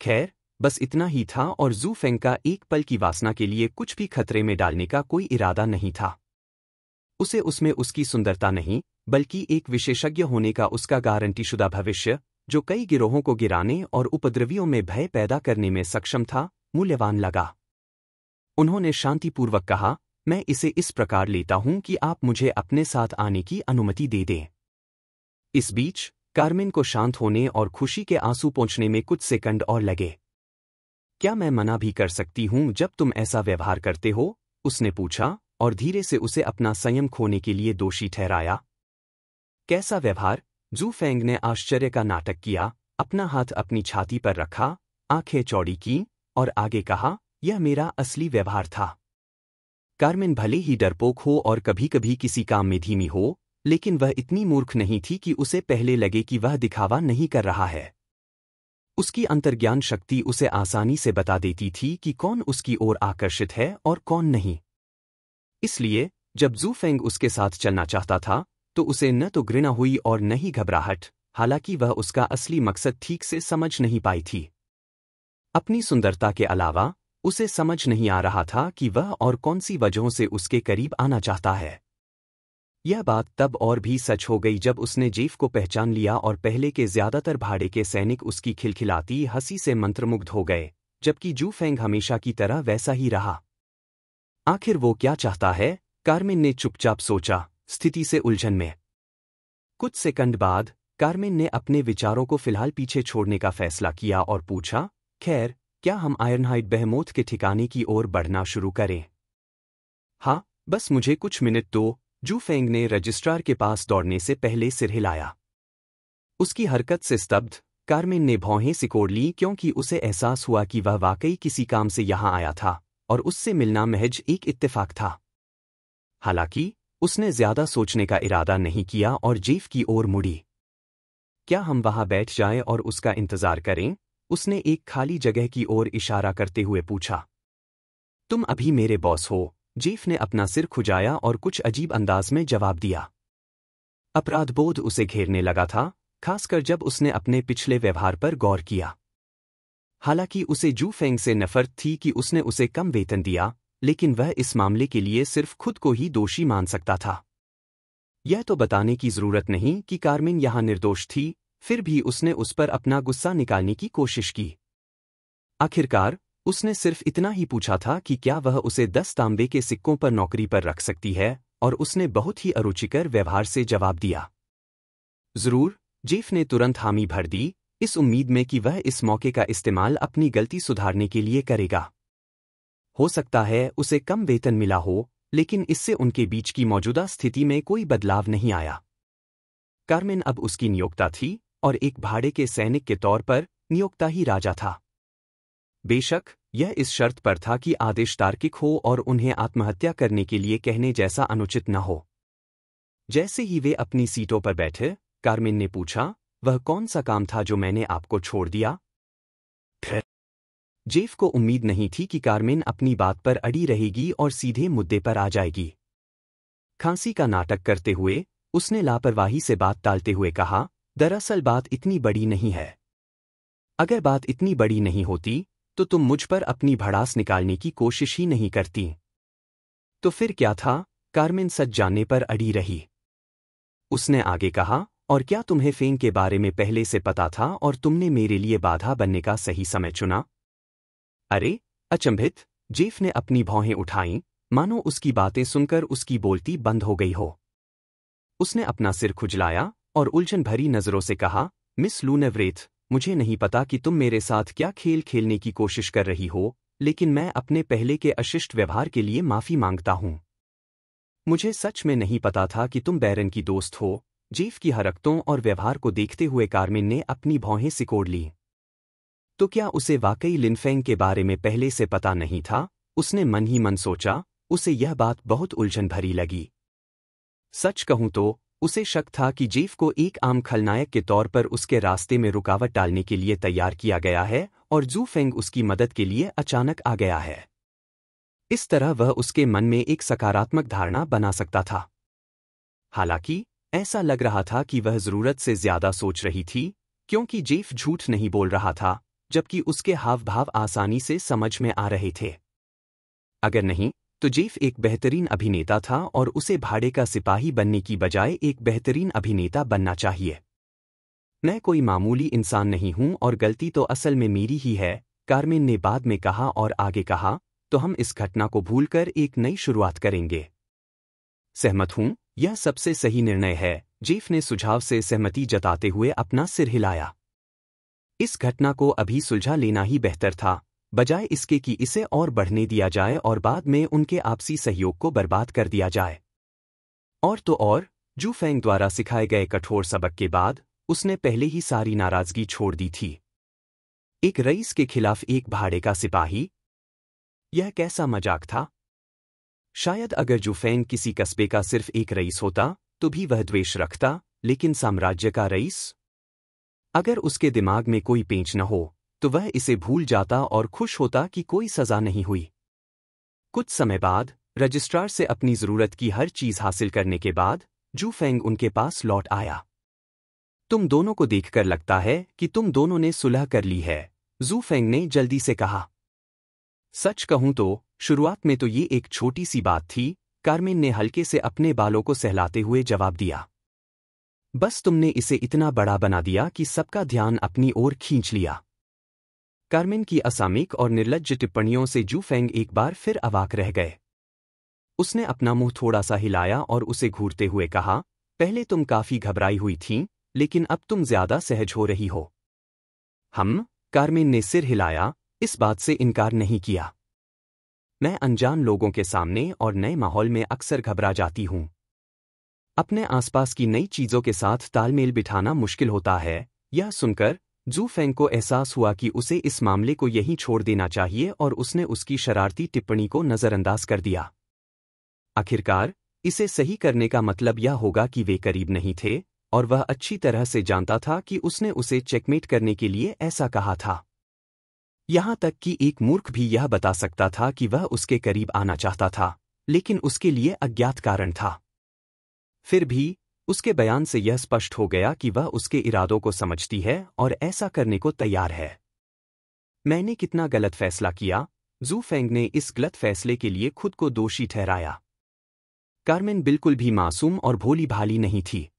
खैर, बस इतना ही था और जू फेंग का एक पल की वासना के लिए कुछ भी खतरे में डालने का कोई इरादा नहीं था। उसे उसमें उसकी सुंदरता नहीं, बल्कि एक विशेषज्ञ होने का उसका गारंटीशुदा भविष्य, जो कई गिरोहों को गिराने और उपद्रवियों में भय पैदा करने में सक्षम था, मूल्यवान लगा। उन्होंने शांतिपूर्वक कहा, मैं इसे इस प्रकार लेता हूं कि आप मुझे अपने साथ आने की अनुमति दे दें। इस बीच कार्मेन को शांत होने और खुशी के आंसू पोंछने में कुछ सेकंड और लगे। क्या मैं मना भी कर सकती हूं जब तुम ऐसा व्यवहार करते हो? उसने पूछा और धीरे से उसे अपना संयम खोने के लिए दोषी ठहराया। कैसा व्यवहार? जू फेंग ने आश्चर्य का नाटक किया, अपना हाथ अपनी छाती पर रखा, आंखें चौड़ी की और आगे कहा, यह मेरा असली व्यवहार था। कार्मेन भले ही डरपोक हो और कभी-कभी किसी काम में धीमी हो, लेकिन वह इतनी मूर्ख नहीं थी कि उसे पहले लगे कि वह दिखावा नहीं कर रहा है। उसकी अंतर्ज्ञान शक्ति उसे आसानी से बता देती थी कि कौन उसकी ओर आकर्षित है और कौन नहीं। इसलिए जब जू फेंग उसके साथ चलना चाहता था, तो उसे न तो घृणा हुई और न ही घबराहट, हालांकि वह उसका असली मकसद ठीक से समझ नहीं पाई थी। अपनी सुंदरता के अलावा उसे समझ नहीं आ रहा था कि वह और कौन सी वजहों से उसके करीब आना चाहता है। यह बात तब और भी सच हो गई जब उसने जेफ को पहचान लिया और पहले के ज्यादातर भाड़े के सैनिक उसकी खिलखिलाती हंसी से मंत्रमुग्ध हो गए, जबकि जू फेंग हमेशा की तरह वैसा ही रहा। आखिर वो क्या चाहता है? कार्मेन ने चुपचाप सोचा, स्थिति से उलझन में। कुछ सेकंड बाद कार्मेन ने अपने विचारों को फिलहाल पीछे छोड़ने का फैसला किया और पूछा, खैर, क्या हम आयरनहाइड बेहेमोथ के ठिकाने की ओर बढ़ना शुरू करें? हाँ, बस मुझे कुछ मिनट दो। जू फेंग ने रजिस्ट्रार के पास दौड़ने से पहले सिर हिलाया। उसकी हरकत से स्तब्ध कार्मेन ने भौहें सिकोड़ ली, क्योंकि उसे एहसास हुआ कि वह वाकई किसी काम से यहां आया था और उससे मिलना महज एक इत्तेफाक था। हालांकि उसने ज्यादा सोचने का इरादा नहीं किया और जेफ की ओर मुड़ी। क्या हम वहां बैठ जाएं और उसका इंतजार करें? उसने एक खाली जगह की ओर इशारा करते हुए पूछा। तुम अभी मेरे बॉस हो, जेफ ने अपना सिर खुजाया और कुछ अजीब अंदाज में जवाब दिया। अपराधबोध उसे घेरने लगा था, खासकर जब उसने अपने पिछले व्यवहार पर गौर किया। हालांकि उसे जू फेंग से नफरत थी कि उसने उसे कम वेतन दिया, लेकिन वह इस मामले के लिए सिर्फ खुद को ही दोषी मान सकता था। यह तो बताने की जरूरत नहीं कि कार्मेन यहां निर्दोष थी, फिर भी उसने उस पर अपना गुस्सा निकालने की कोशिश की। आखिरकार उसने सिर्फ इतना ही पूछा था कि क्या वह उसे 10 तांबे के सिक्कों पर नौकरी पर रख सकती है, और उसने बहुत ही अरुचिकर व्यवहार से जवाब दिया। जरूर। जेफ ने तुरंत हामी भर दी, इस उम्मीद में कि वह इस मौके का इस्तेमाल अपनी गलती सुधारने के लिए करेगा। हो सकता है उसे कम वेतन मिला हो, लेकिन इससे उनके बीच की मौजूदा स्थिति में कोई बदलाव नहीं आया। कार्मेन अब उसकी नियोक्ता थी और एक भाड़े के सैनिक के तौर पर नियोक्ता ही राजा था। बेशक यह इस शर्त पर था कि आदेश तार्किक हो और उन्हें आत्महत्या करने के लिए कहने जैसा अनुचित न हो। जैसे ही वे अपनी सीटों पर बैठे, कार्मेन ने पूछा, वह कौन सा काम था जो मैंने आपको छोड़ दिया? जेफ को उम्मीद नहीं थी कि कार्मेन अपनी बात पर अड़ी रहेगी और सीधे मुद्दे पर आ जाएगी। खांसी का नाटक करते हुए उसने लापरवाही से बात टालते हुए कहा, दरअसल बात इतनी बड़ी नहीं है। अगर बात इतनी बड़ी नहीं होती तो तुम मुझ पर अपनी भड़ास निकालने की कोशिश ही नहीं करती। तो फिर क्या था? कार्मेन सच जानने पर अड़ी रही। उसने आगे कहा, और क्या तुम्हें फेंग के बारे में पहले से पता था और तुमने मेरे लिए बाधा बनने का सही समय चुना? अरे, अचंभित, जेफ ने अपनी भौहें उठाईं, मानो उसकी बातें सुनकर उसकी बोलती बंद हो गई हो। उसने अपना सिर खुजलाया और उलझन भरी नजरों से कहा, मिस लूनेव्रेथ, मुझे नहीं पता कि तुम मेरे साथ क्या खेल खेलने की कोशिश कर रही हो, लेकिन मैं अपने पहले के अशिष्ट व्यवहार के लिए माफी मांगता हूं। मुझे सच में नहीं पता था कि तुम बैरन की दोस्त हो। जेफ की हरकतों और व्यवहार को देखते हुए कार्मेन ने अपनी भौहें सिकोड़ ली। तो क्या उसे वाकई लिनफेंग के बारे में पहले से पता नहीं था? उसने मन ही मन सोचा। उसे यह बात बहुत उलझन भरी लगी। सच कहूं तो उसे शक था कि जेफ को एक आम खलनायक के तौर पर उसके रास्ते में रुकावट डालने के लिए तैयार किया गया है और जू फेंग उसकी मदद के लिए अचानक आ गया है। इस तरह वह उसके मन में एक सकारात्मक धारणा बना सकता था। हालांकि ऐसा लग रहा था कि वह जरूरत से ज्यादा सोच रही थी, क्योंकि जेफ झूठ नहीं बोल रहा था, जबकि उसके हाव भाव आसानी से समझ में आ रहे थे। अगर नहीं तो जेफ एक बेहतरीन अभिनेता था और उसे भाड़े का सिपाही बनने की बजाय एक बेहतरीन अभिनेता बनना चाहिए। मैं कोई मामूली इंसान नहीं हूं और गलती तो असल में मेरी ही है, कार्मेन ने बाद में कहा और आगे कहा, तो हम इस घटना को भूलकर एक नई शुरुआत करेंगे। सहमत हूं, यह सबसे सही निर्णय है, जेफ ने सुझाव से सहमति जताते हुए अपना सिर हिलाया। इस घटना को अभी सुलझा लेना ही बेहतर था, बजाय इसके कि इसे और बढ़ने दिया जाए और बाद में उनके आपसी सहयोग को बर्बाद कर दिया जाए। और तो और, जू फेंग द्वारा सिखाए गए कठोर सबक के बाद उसने पहले ही सारी नाराजगी छोड़ दी थी। एक रईस के खिलाफ एक भाड़े का सिपाही? यह कैसा मजाक था? शायद अगर जू फेंग किसी कस्बे का सिर्फ एक रईस होता तो भी वह द्वेष रखता, लेकिन साम्राज्य का रईस? अगर उसके दिमाग में कोई पेंच न हो तो वह इसे भूल जाता और खुश होता कि कोई सजा नहीं हुई। कुछ समय बाद रजिस्ट्रार से अपनी जरूरत की हर चीज हासिल करने के बाद जू फेंग उनके पास लौट आया। तुम दोनों को देखकर लगता है कि तुम दोनों ने सुलह कर ली है, जू फेंग ने जल्दी से कहा। सच कहूं तो शुरुआत में तो ये एक छोटी सी बात थी, कार्मेन ने हल्के से अपने बालों को सहलाते हुए जवाब दिया। बस तुमने इसे इतना बड़ा बना दिया कि सबका ध्यान अपनी ओर खींच लिया। कार्मेन की असामयिक और निर्लज्ज टिप्पणियों से जू फेंग एक बार फिर अवाक रह गए। उसने अपना मुंह थोड़ा सा हिलाया और उसे घूरते हुए कहा, पहले तुम काफी घबराई हुई थीं, लेकिन अब तुम ज्यादा सहज हो रही हो। कार्मेन ने सिर हिलाया, इस बात से इनकार नहीं किया। मैं अनजान लोगों के सामने और नए माहौल में अक्सर घबरा जाती हूं। अपने आसपास की नई चीजों के साथ तालमेल बिठाना मुश्किल होता है। यह सुनकर जू फेंग को एहसास हुआ कि उसे इस मामले को यहीं छोड़ देना चाहिए और उसने उसकी शरारती टिप्पणी को नजरअंदाज कर दिया। आखिरकार, इसे सही करने का मतलब यह होगा कि वे करीब नहीं थे और वह अच्छी तरह से जानता था कि उसने उसे चेकमेट करने के लिए ऐसा कहा था। यहां तक कि एक मूर्ख भी यह बता सकता था कि वह उसके करीब आना चाहता था, लेकिन उसके लिए अज्ञात कारण था। फिर भी उसके बयान से यह स्पष्ट हो गया कि वह उसके इरादों को समझती है और ऐसा करने को तैयार है। मैंने कितना गलत फैसला किया? जू फेंग ने इस गलत फैसले के लिए खुद को दोषी ठहराया। कार्मेन बिल्कुल भी मासूम और भोली भाली नहीं थी,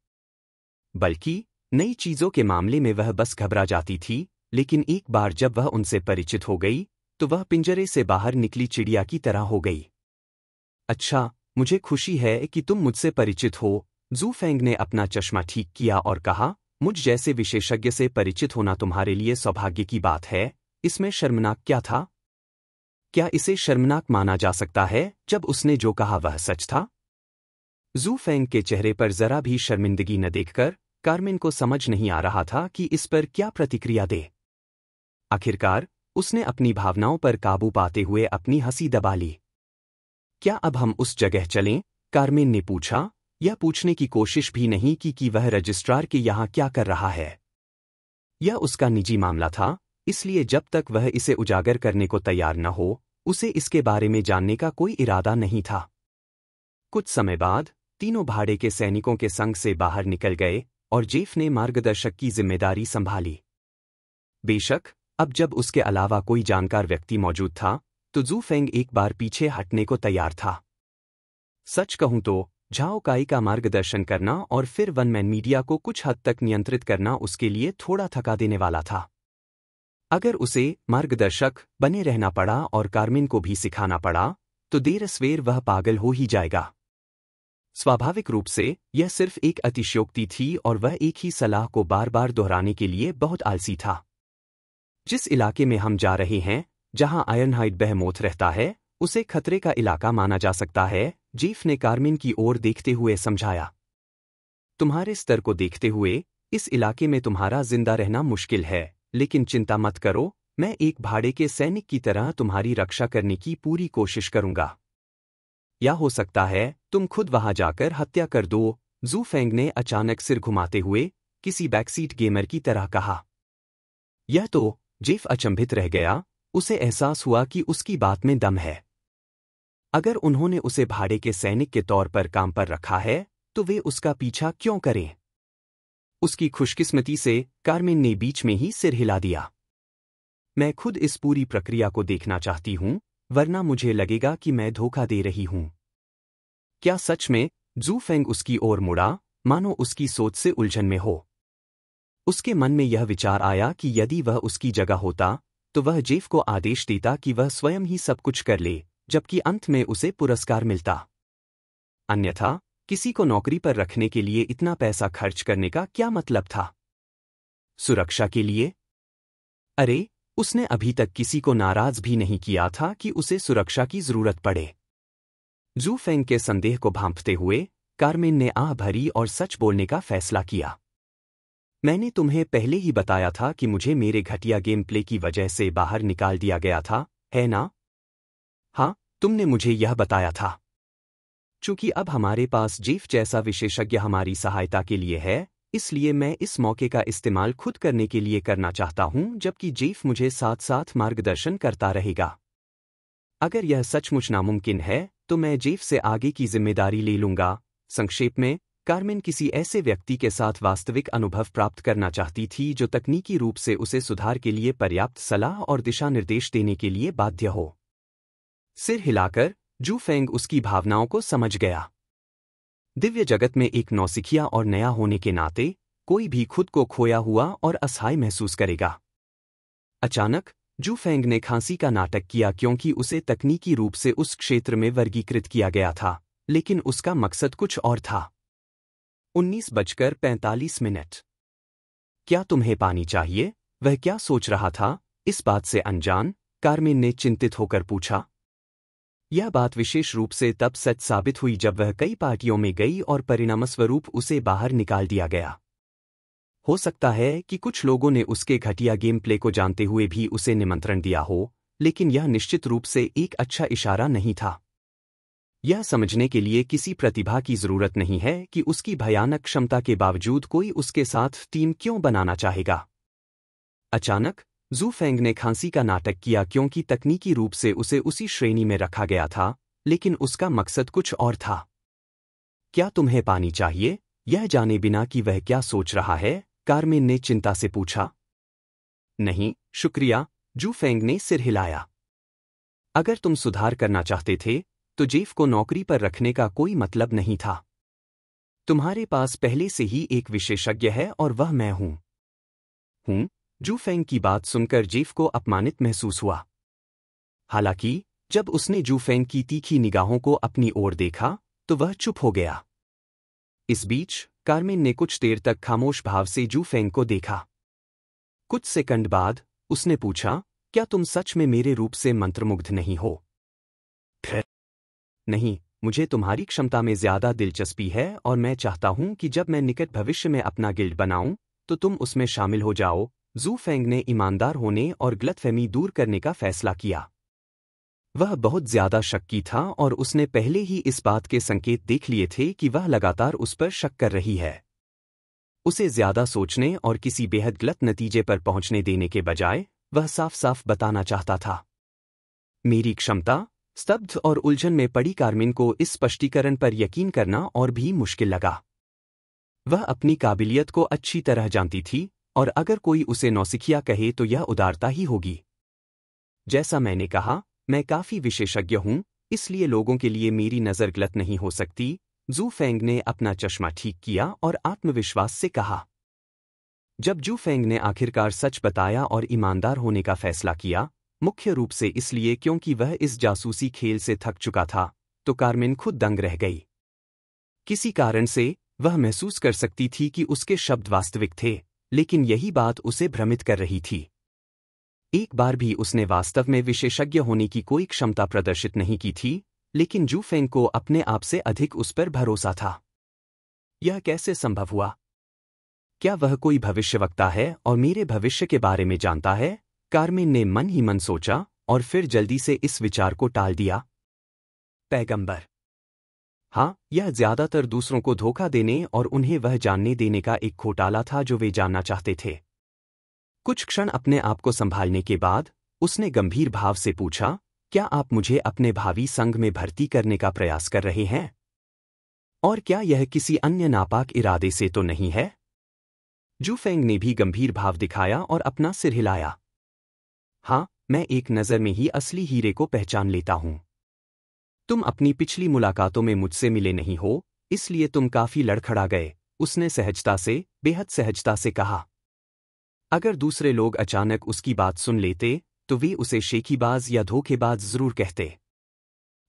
बल्कि नई चीजों के मामले में वह बस घबरा जाती थी, लेकिन एक बार जब वह उनसे परिचित हो गई तो वह पिंजरे से बाहर निकली चिड़िया की तरह हो गई। अच्छा, मुझे खुशी है कि तुम मुझसे परिचित हो, जू फेंग ने अपना चश्मा ठीक किया और कहा, मुझ जैसे विशेषज्ञ से परिचित होना तुम्हारे लिए सौभाग्य की बात है। इसमें शर्मनाक क्या था? क्या इसे शर्मनाक माना जा सकता है जब उसने जो कहा वह सच था? जू फेंग के चेहरे पर जरा भी शर्मिंदगी न देखकर कार्मेन को समझ नहीं आ रहा था कि इस पर क्या प्रतिक्रिया दे। आखिरकार उसने अपनी भावनाओं पर काबू पाते हुए अपनी हंसी दबा ली। क्या अब हम उस जगह चलें? कार्मेन ने पूछा, यह पूछने की कोशिश भी नहीं की कि वह रजिस्ट्रार के यहाँ क्या कर रहा है। यह उसका निजी मामला था, इसलिए जब तक वह इसे उजागर करने को तैयार न हो, उसे इसके बारे में जानने का कोई इरादा नहीं था। कुछ समय बाद तीनों भाड़े के सैनिकों के संग से बाहर निकल गए और जेफ ने मार्गदर्शक की जिम्मेदारी संभाली। बेशक अब जब उसके अलावा कोई जानकार व्यक्ति मौजूद था तो जू फेंग एक बार पीछे हटने को तैयार था। सच कहूं तो झाओ काई का मार्गदर्शन करना और फिर वन मैन मीडिया को कुछ हद तक नियंत्रित करना उसके लिए थोड़ा थका देने वाला था। अगर उसे मार्गदर्शक बने रहना पड़ा और कार्मिन को भी सिखाना पड़ा तो देर सवेर वह पागल हो ही जाएगा। स्वाभाविक रूप से यह सिर्फ एक अतिशयोक्ति थी और वह एक ही सलाह को बार बार दोहराने के लिए बहुत आलसी था। जिस इलाके में हम जा रहे हैं, जहां आयरनहाइड बेहेमोथ रहता है, उसे खतरे का इलाका माना जा सकता है, जेफ ने कार्मिन की ओर देखते हुए समझाया। तुम्हारे स्तर को देखते हुए इस इलाके में तुम्हारा जिंदा रहना मुश्किल है, लेकिन चिंता मत करो, मैं एक भाड़े के सैनिक की तरह तुम्हारी रक्षा करने की पूरी कोशिश करूंगा। या हो सकता है तुम खुद वहां जाकर हत्या कर दो, जू फेंग ने अचानक सिर घुमाते हुए किसी बैकसीट गेमर की तरह कहा। यह तो जेफ अचंभित रह गया, उसे एहसास हुआ कि उसकी बात में दम है। अगर उन्होंने उसे भाड़े के सैनिक के तौर पर काम पर रखा है तो वे उसका पीछा क्यों करें? उसकी खुशकिस्मती से कार्मिन ने बीच में ही सिर हिला दिया। मैं खुद इस पूरी प्रक्रिया को देखना चाहती हूं, वरना मुझे लगेगा कि मैं धोखा दे रही हूं। क्या सच में? जू फेंग उसकी ओर मुड़ा, मानो उसकी सोच से उलझन में हो। उसके मन में यह विचार आया कि यदि वह उसकी जगह होता तो वह जेफ को आदेश देता कि वह स्वयं ही सब कुछ कर ले, जबकि अंत में उसे पुरस्कार मिलता। अन्यथा किसी को नौकरी पर रखने के लिए इतना पैसा खर्च करने का क्या मतलब था? सुरक्षा के लिए? अरे, उसने अभी तक किसी को नाराज भी नहीं किया था कि उसे सुरक्षा की जरूरत पड़े। जू फेंग के संदेह को भांपते हुए कार्मिन ने आह भरी और सच बोलने का फैसला किया। मैंने तुम्हें पहले ही बताया था कि मुझे मेरे घटिया गेम प्ले की वजह से बाहर निकाल दिया गया था, है ना? हाँ, तुमने मुझे यह बताया था। चूंकि अब हमारे पास जेफ जैसा विशेषज्ञ हमारी सहायता के लिए है, इसलिए मैं इस मौके का इस्तेमाल खुद करने के लिए करना चाहता हूं, जबकि जेफ मुझे साथ साथ मार्गदर्शन करता रहेगा। अगर यह सचमुच नामुमकिन है तो मैं जेफ से आगे की जिम्मेदारी ले लूंगा। संक्षेप में, कार्मिन किसी ऐसे व्यक्ति के साथ वास्तविक अनुभव प्राप्त करना चाहती थी जो तकनीकी रूप से उसे सुधार के लिए पर्याप्त सलाह और दिशा निर्देश देने के लिए बाध्य हो। सिर हिलाकर जू फेंग उसकी भावनाओं को समझ गया। दिव्य जगत में एक नौसिखिया और नया होने के नाते कोई भी खुद को खोया हुआ और असहाय महसूस करेगा। अचानक जू फेंग ने खांसी का नाटक किया क्योंकि उसे तकनीकी रूप से उस क्षेत्र में वर्गीकृत किया गया था, लेकिन उसका मकसद कुछ और था। 19:45। क्या तुम्हें पानी चाहिए? वह क्या सोच रहा था, इस बात से अनजान? कार्मिन ने चिंतित होकर पूछा। यह बात विशेष रूप से तब सच साबित हुई जब वह कई पार्टियों में गई और परिणामस्वरूप उसे बाहर निकाल दिया गया। हो सकता है कि कुछ लोगों ने उसके घटिया गेम प्ले को जानते हुए भी उसे निमंत्रण दिया हो, लेकिन यह निश्चित रूप से एक अच्छा इशारा नहीं था। यह समझने के लिए किसी प्रतिभा की जरूरत नहीं है कि उसकी भयानक क्षमता के बावजूद कोई उसके साथ टीम क्यों बनाना चाहेगा। अचानक जू फेंग ने खांसी का नाटक किया क्योंकि तकनीकी रूप से उसे उसी श्रेणी में रखा गया था, लेकिन उसका मकसद कुछ और था। क्या तुम्हें पानी चाहिए? यह जाने बिना कि वह क्या सोच रहा है, कार्मिन ने चिंता से पूछा। नहीं, शुक्रिया, जू फेंग ने सिर हिलाया। अगर तुम सुधार करना चाहते थे तो जेफ को नौकरी पर रखने का कोई मतलब नहीं था। तुम्हारे पास पहले से ही एक विशेषज्ञ है और वह मैं हूं। जू फेंग की बात सुनकर जेफ को अपमानित महसूस हुआ। हालांकि जब उसने जू फेंग की तीखी निगाहों को अपनी ओर देखा तो वह चुप हो गया। इस बीच कार्मिन ने कुछ देर तक खामोश भाव से जू फेंग को देखा। कुछ सेकंड बाद उसने पूछा, क्या तुम सच में मेरे रूप से मंत्रमुग्ध नहीं हो? नहीं, मुझे तुम्हारी क्षमता में ज्यादा दिलचस्पी है और मैं चाहता हूं कि जब मैं निकट भविष्य में अपना गिल्ड बनाऊं तो तुम उसमें शामिल हो जाओ। जू फेंग ने ईमानदार होने और गलतफहमी दूर करने का फैसला किया। वह बहुत ज्यादा शक्की था और उसने पहले ही इस बात के संकेत देख लिए थे कि वह लगातार उस पर शक कर रही है। उसे ज्यादा सोचने और किसी बेहद गलत नतीजे पर पहुंचने देने के बजाय वह साफ साफ बताना चाहता था। मेरी क्षमता स्तब्ध और उलझन में पड़ी कार्मिन को इस स्पष्टीकरण पर यकीन करना और भी मुश्किल लगा। वह अपनी काबिलियत को अच्छी तरह जानती थी, और अगर कोई उसे नौसिखिया कहे तो यह उदारता ही होगी। जैसा मैंने कहा, मैं काफी विशेषज्ञ हूं, इसलिए लोगों के लिए मेरी नज़र गलत नहीं हो सकती। जू फेंग ने अपना चश्मा ठीक किया और आत्मविश्वास से कहा। जब जू फेंग ने आखिरकार सच बताया और ईमानदार होने का फैसला किया, मुख्य रूप से इसलिए क्योंकि वह इस जासूसी खेल से थक चुका था, तो कार्मिन खुद दंग रह गई। किसी कारण से वह महसूस कर सकती थी कि उसके शब्द वास्तविक थे, लेकिन यही बात उसे भ्रमित कर रही थी। एक बार भी उसने वास्तव में विशेषज्ञ होने की कोई क्षमता प्रदर्शित नहीं की थी, लेकिन जू फेंग को अपने आप से अधिक उस पर भरोसा था। यह कैसे संभव हुआ? क्या वह कोई भविष्यवक्ता है और मेरे भविष्य के बारे में जानता है? कार्मिन ने मन ही मन सोचा और फिर जल्दी से इस विचार को टाल दिया। पैगंबर। हाँ, यह ज्यादातर दूसरों को धोखा देने और उन्हें वह जानने देने का एक घोटाला था जो वे जानना चाहते थे। कुछ क्षण अपने आप को संभालने के बाद उसने गंभीर भाव से पूछा, क्या आप मुझे अपने भावी संघ में भर्ती करने का प्रयास कर रहे हैं? और क्या यह किसी अन्य नापाक इरादे से तो नहीं है? जू फेंग ने भी गंभीर भाव दिखाया और अपना सिर हिलाया। हाँ, मैं एक नज़र में ही असली हीरे को पहचान लेता हूं। तुम अपनी पिछली मुलाकातों में मुझसे मिले नहीं हो, इसलिए तुम काफी लड़खड़ा गए, उसने सहजता से, बेहद सहजता से कहा। अगर दूसरे लोग अचानक उसकी बात सुन लेते, तो वे उसे शेखीबाज या धोखेबाज जरूर कहते।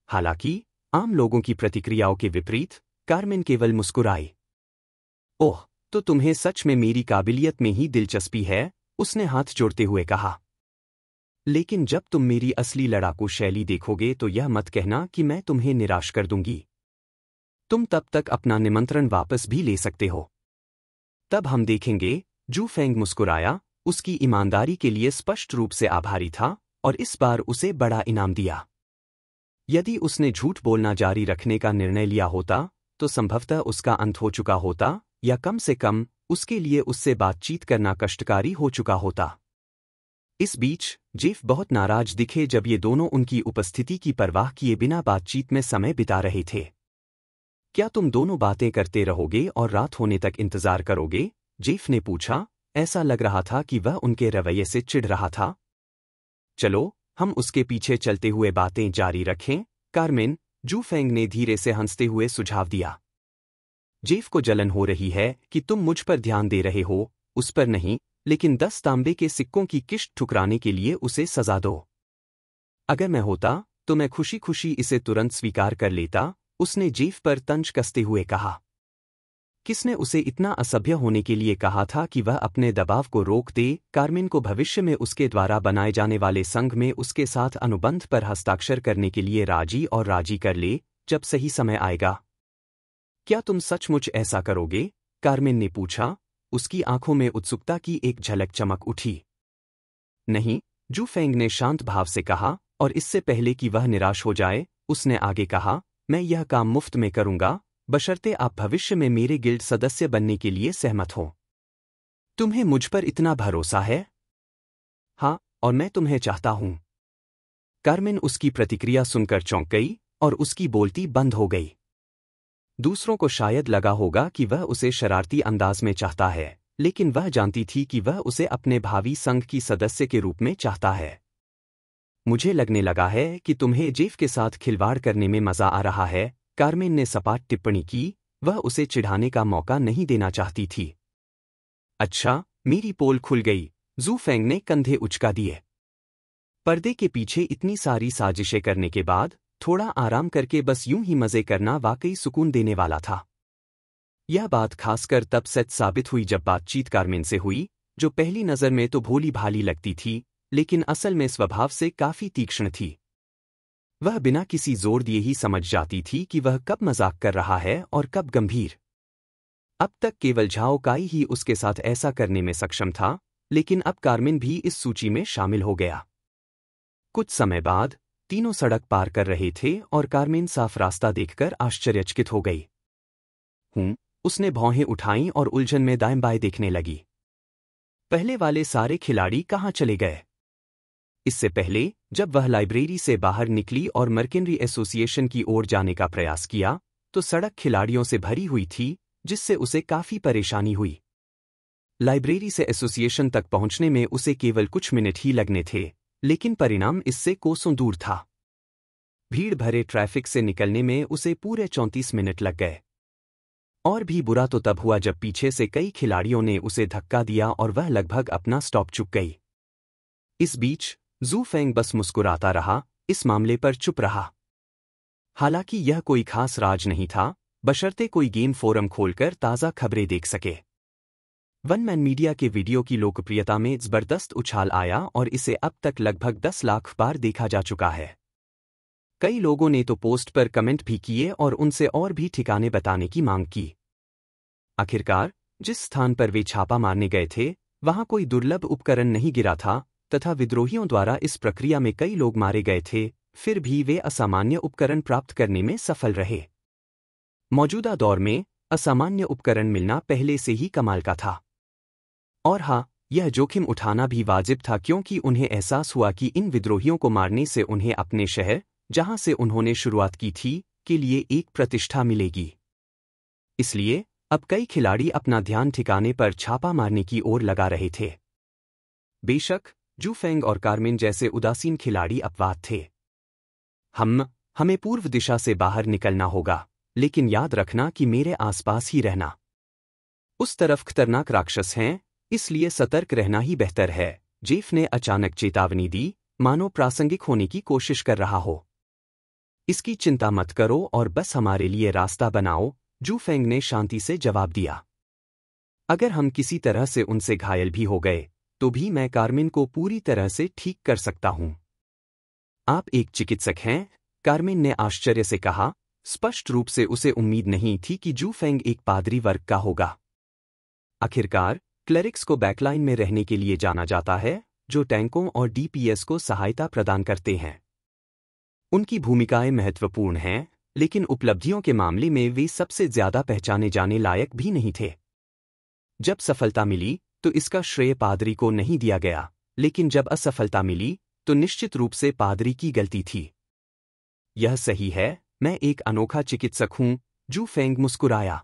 हालांकि, आम लोगों की प्रतिक्रियाओं के विपरीत, कार्मिन केवल मुस्कुराई। ओह, तो तुम्हें सच में मेरी काबिलियत में ही दिलचस्पी है, उसने हाथ जोड़ते हुए कहा। लेकिन जब तुम मेरी असली लड़ाकू शैली देखोगे तो यह मत कहना कि मैं तुम्हें निराश कर दूंगी। तुम तब तक अपना निमंत्रण वापस भी ले सकते हो। तब हम देखेंगे। जू फेंग मुस्कुराया, उसकी ईमानदारी के लिए स्पष्ट रूप से आभारी था, और इस बार उसे बड़ा इनाम दिया। यदि उसने झूठ बोलना जारी रखने का निर्णय लिया होता, तो संभवतः उसका अंत हो चुका होता, या कम से कम उसके लिए उससे बातचीत करना कष्टकारी हो चुका होता। इस बीच जेफ बहुत नाराज दिखे जब ये दोनों उनकी उपस्थिति की परवाह किए बिना बातचीत में समय बिता रहे थे। क्या तुम दोनों बातें करते रहोगे और रात होने तक इंतजार करोगे? जेफ ने पूछा। ऐसा लग रहा था कि वह उनके रवैये से चिढ़ रहा था। चलो, हम उसके पीछे चलते हुए बातें जारी रखें, कार्मिन, जू फेंग ने धीरे से हंसते हुए सुझाव दिया। जेफ को जलन हो रही है कि तुम मुझ पर ध्यान दे रहे हो, उस पर नहीं, लेकिन 10 तांबे के सिक्कों की किश्त ठुकराने के लिए उसे सजा दो। अगर मैं होता, तो मैं खुशी खुशी इसे तुरंत स्वीकार कर लेता, उसने जेफ पर तंज कसते हुए कहा। किसने उसे इतना असभ्य होने के लिए कहा था कि वह अपने दबाव को रोक दे? कार्मिन को भविष्य में उसके द्वारा बनाए जाने वाले संघ में उसके साथ अनुबंध पर हस्ताक्षर करने के लिए राजी कर ले, जब सही समय आएगा। क्या तुम सचमुच ऐसा करोगे? कार्मिन ने पूछा, उसकी आंखों में उत्सुकता की एक झलक चमक उठी। नहीं, जू फेंग ने शांत भाव से कहा, और इससे पहले कि वह निराश हो जाए, उसने आगे कहा, मैं यह काम मुफ्त में करूंगा, बशर्ते आप भविष्य में मेरे गिल्ड सदस्य बनने के लिए सहमत हो। तुम्हें मुझ पर इतना भरोसा है? हाँ, और मैं तुम्हें चाहता हूं। कार्मिन उसकी प्रतिक्रिया सुनकर चौंक गई, और उसकी बोलती बंद हो गई। दूसरों को शायद लगा होगा कि वह उसे शरारती अंदाज में चाहता है, लेकिन वह जानती थी कि वह उसे अपने भावी संघ की सदस्य के रूप में चाहता है। मुझे लगने लगा है कि तुम्हें जेफ के साथ खिलवाड़ करने में मजा आ रहा है, कार्मिन ने सपाट टिप्पणी की। वह उसे चिढ़ाने का मौका नहीं देना चाहती थी। अच्छा, मेरी पोल खुल गई, जू फेंग ने कंधे उचका दिए। पर्दे के पीछे इतनी सारी साजिशें करने के बाद थोड़ा आराम करके बस यूं ही मजे करना वाकई सुकून देने वाला था। यह बात खासकर तब सच साबित हुई जब बातचीत कार्मिन से हुई, जो पहली नज़र में तो भोली भाली लगती थी, लेकिन असल में स्वभाव से काफी तीक्ष्ण थी। वह बिना किसी जोर दिए ही समझ जाती थी कि वह कब मजाक कर रहा है और कब गंभीर। अब तक केवल झाओ काई ही उसके साथ ऐसा करने में सक्षम था, लेकिन अब कार्मिन भी इस सूची में शामिल हो गया। कुछ समय बाद तीनों सड़क पार कर रहे थे और कार्मिन साफ रास्ता देखकर आश्चर्यचकित हो गई। उसने भौहें उठाईं और उलझन में दाएं बाएं देखने लगी। पहले वाले सारे खिलाड़ी कहाँ चले गए? इससे पहले जब वह लाइब्रेरी से बाहर निकली और मर्केनरी एसोसिएशन की ओर जाने का प्रयास किया तो सड़क खिलाड़ियों से भरी हुई थी, जिससे उसे काफी परेशानी हुई। लाइब्रेरी से एसोसिएशन तक पहुंचने में उसे केवल कुछ मिनट ही लगने थे, लेकिन परिणाम इससे कोसों दूर था। भीड़ भरे ट्रैफिक से निकलने में उसे पूरे 34 मिनट लग गए। और भी बुरा तो तब हुआ जब पीछे से कई खिलाड़ियों ने उसे धक्का दिया और वह लगभग अपना स्टॉप चुक गई। इस बीच जू फेंग बस मुस्कुराता रहा, इस मामले पर चुप रहा। हालांकि यह कोई खास राज नहीं था, बशर्ते कोई गेम फोरम खोलकर ताज़ा खबरें देख सके। वन मैन मीडिया के वीडियो की लोकप्रियता में जबरदस्त उछाल आया और इसे अब तक लगभग 10 लाख बार देखा जा चुका है। कई लोगों ने तो पोस्ट पर कमेंट भी किए और उनसे और भी ठिकाने बताने की मांग की। आखिरकार जिस स्थान पर वे छापा मारने गए थे वहां कोई दुर्लभ उपकरण नहीं गिरा था तथा विद्रोहियों द्वारा इस प्रक्रिया में कई लोग मारे गए थे, फिर भी वे असामान्य उपकरण प्राप्त करने में सफल रहे। मौजूदा दौर में असामान्य उपकरण मिलना पहले से ही कमाल का था। और हाँ, यह जोखिम उठाना भी वाजिब था क्योंकि उन्हें एहसास हुआ कि इन विद्रोहियों को मारने से उन्हें अपने शहर, जहां से उन्होंने शुरुआत की थी, के लिए एक प्रतिष्ठा मिलेगी। इसलिए अब कई खिलाड़ी अपना ध्यान ठिकाने पर छापा मारने की ओर लगा रहे थे। बेशक जू फेंग और कार्मिन जैसे उदासीन खिलाड़ी अपवाद थे। हमें पूर्व दिशा से बाहर निकलना होगा, लेकिन याद रखना कि मेरे आसपास ही रहना। उस तरफ खतरनाक राक्षस हैं, इसलिए सतर्क रहना ही बेहतर है, जेफ ने अचानक चेतावनी दी, मानो प्रासंगिक होने की कोशिश कर रहा हो। इसकी चिंता मत करो और बस हमारे लिए रास्ता बनाओ, जू फेंग ने शांति से जवाब दिया। अगर हम किसी तरह से उनसे घायल भी हो गए तो भी मैं कार्मिन को पूरी तरह से ठीक कर सकता हूं। आप एक चिकित्सक हैं? कार्मिन ने आश्चर्य से कहा। स्पष्ट रूप से उसे उम्मीद नहीं थी कि जू फेंग एक पादरी वर्ग का होगा। आखिरकार क्लेरिक्स को बैकलाइन में रहने के लिए जाना जाता है, जो टैंकों और डीपीएस को सहायता प्रदान करते हैं। उनकी भूमिकाएं महत्वपूर्ण हैं, लेकिन उपलब्धियों के मामले में वे सबसे ज्यादा पहचाने जाने लायक भी नहीं थे। जब सफलता मिली तो इसका श्रेय पादरी को नहीं दिया गया, लेकिन जब असफलता मिली तो निश्चित रूप से पादरी की गलती थी। यह सही है, मैं एक अनोखा चिकित्सक हूं, जू फेंग मुस्कुराया।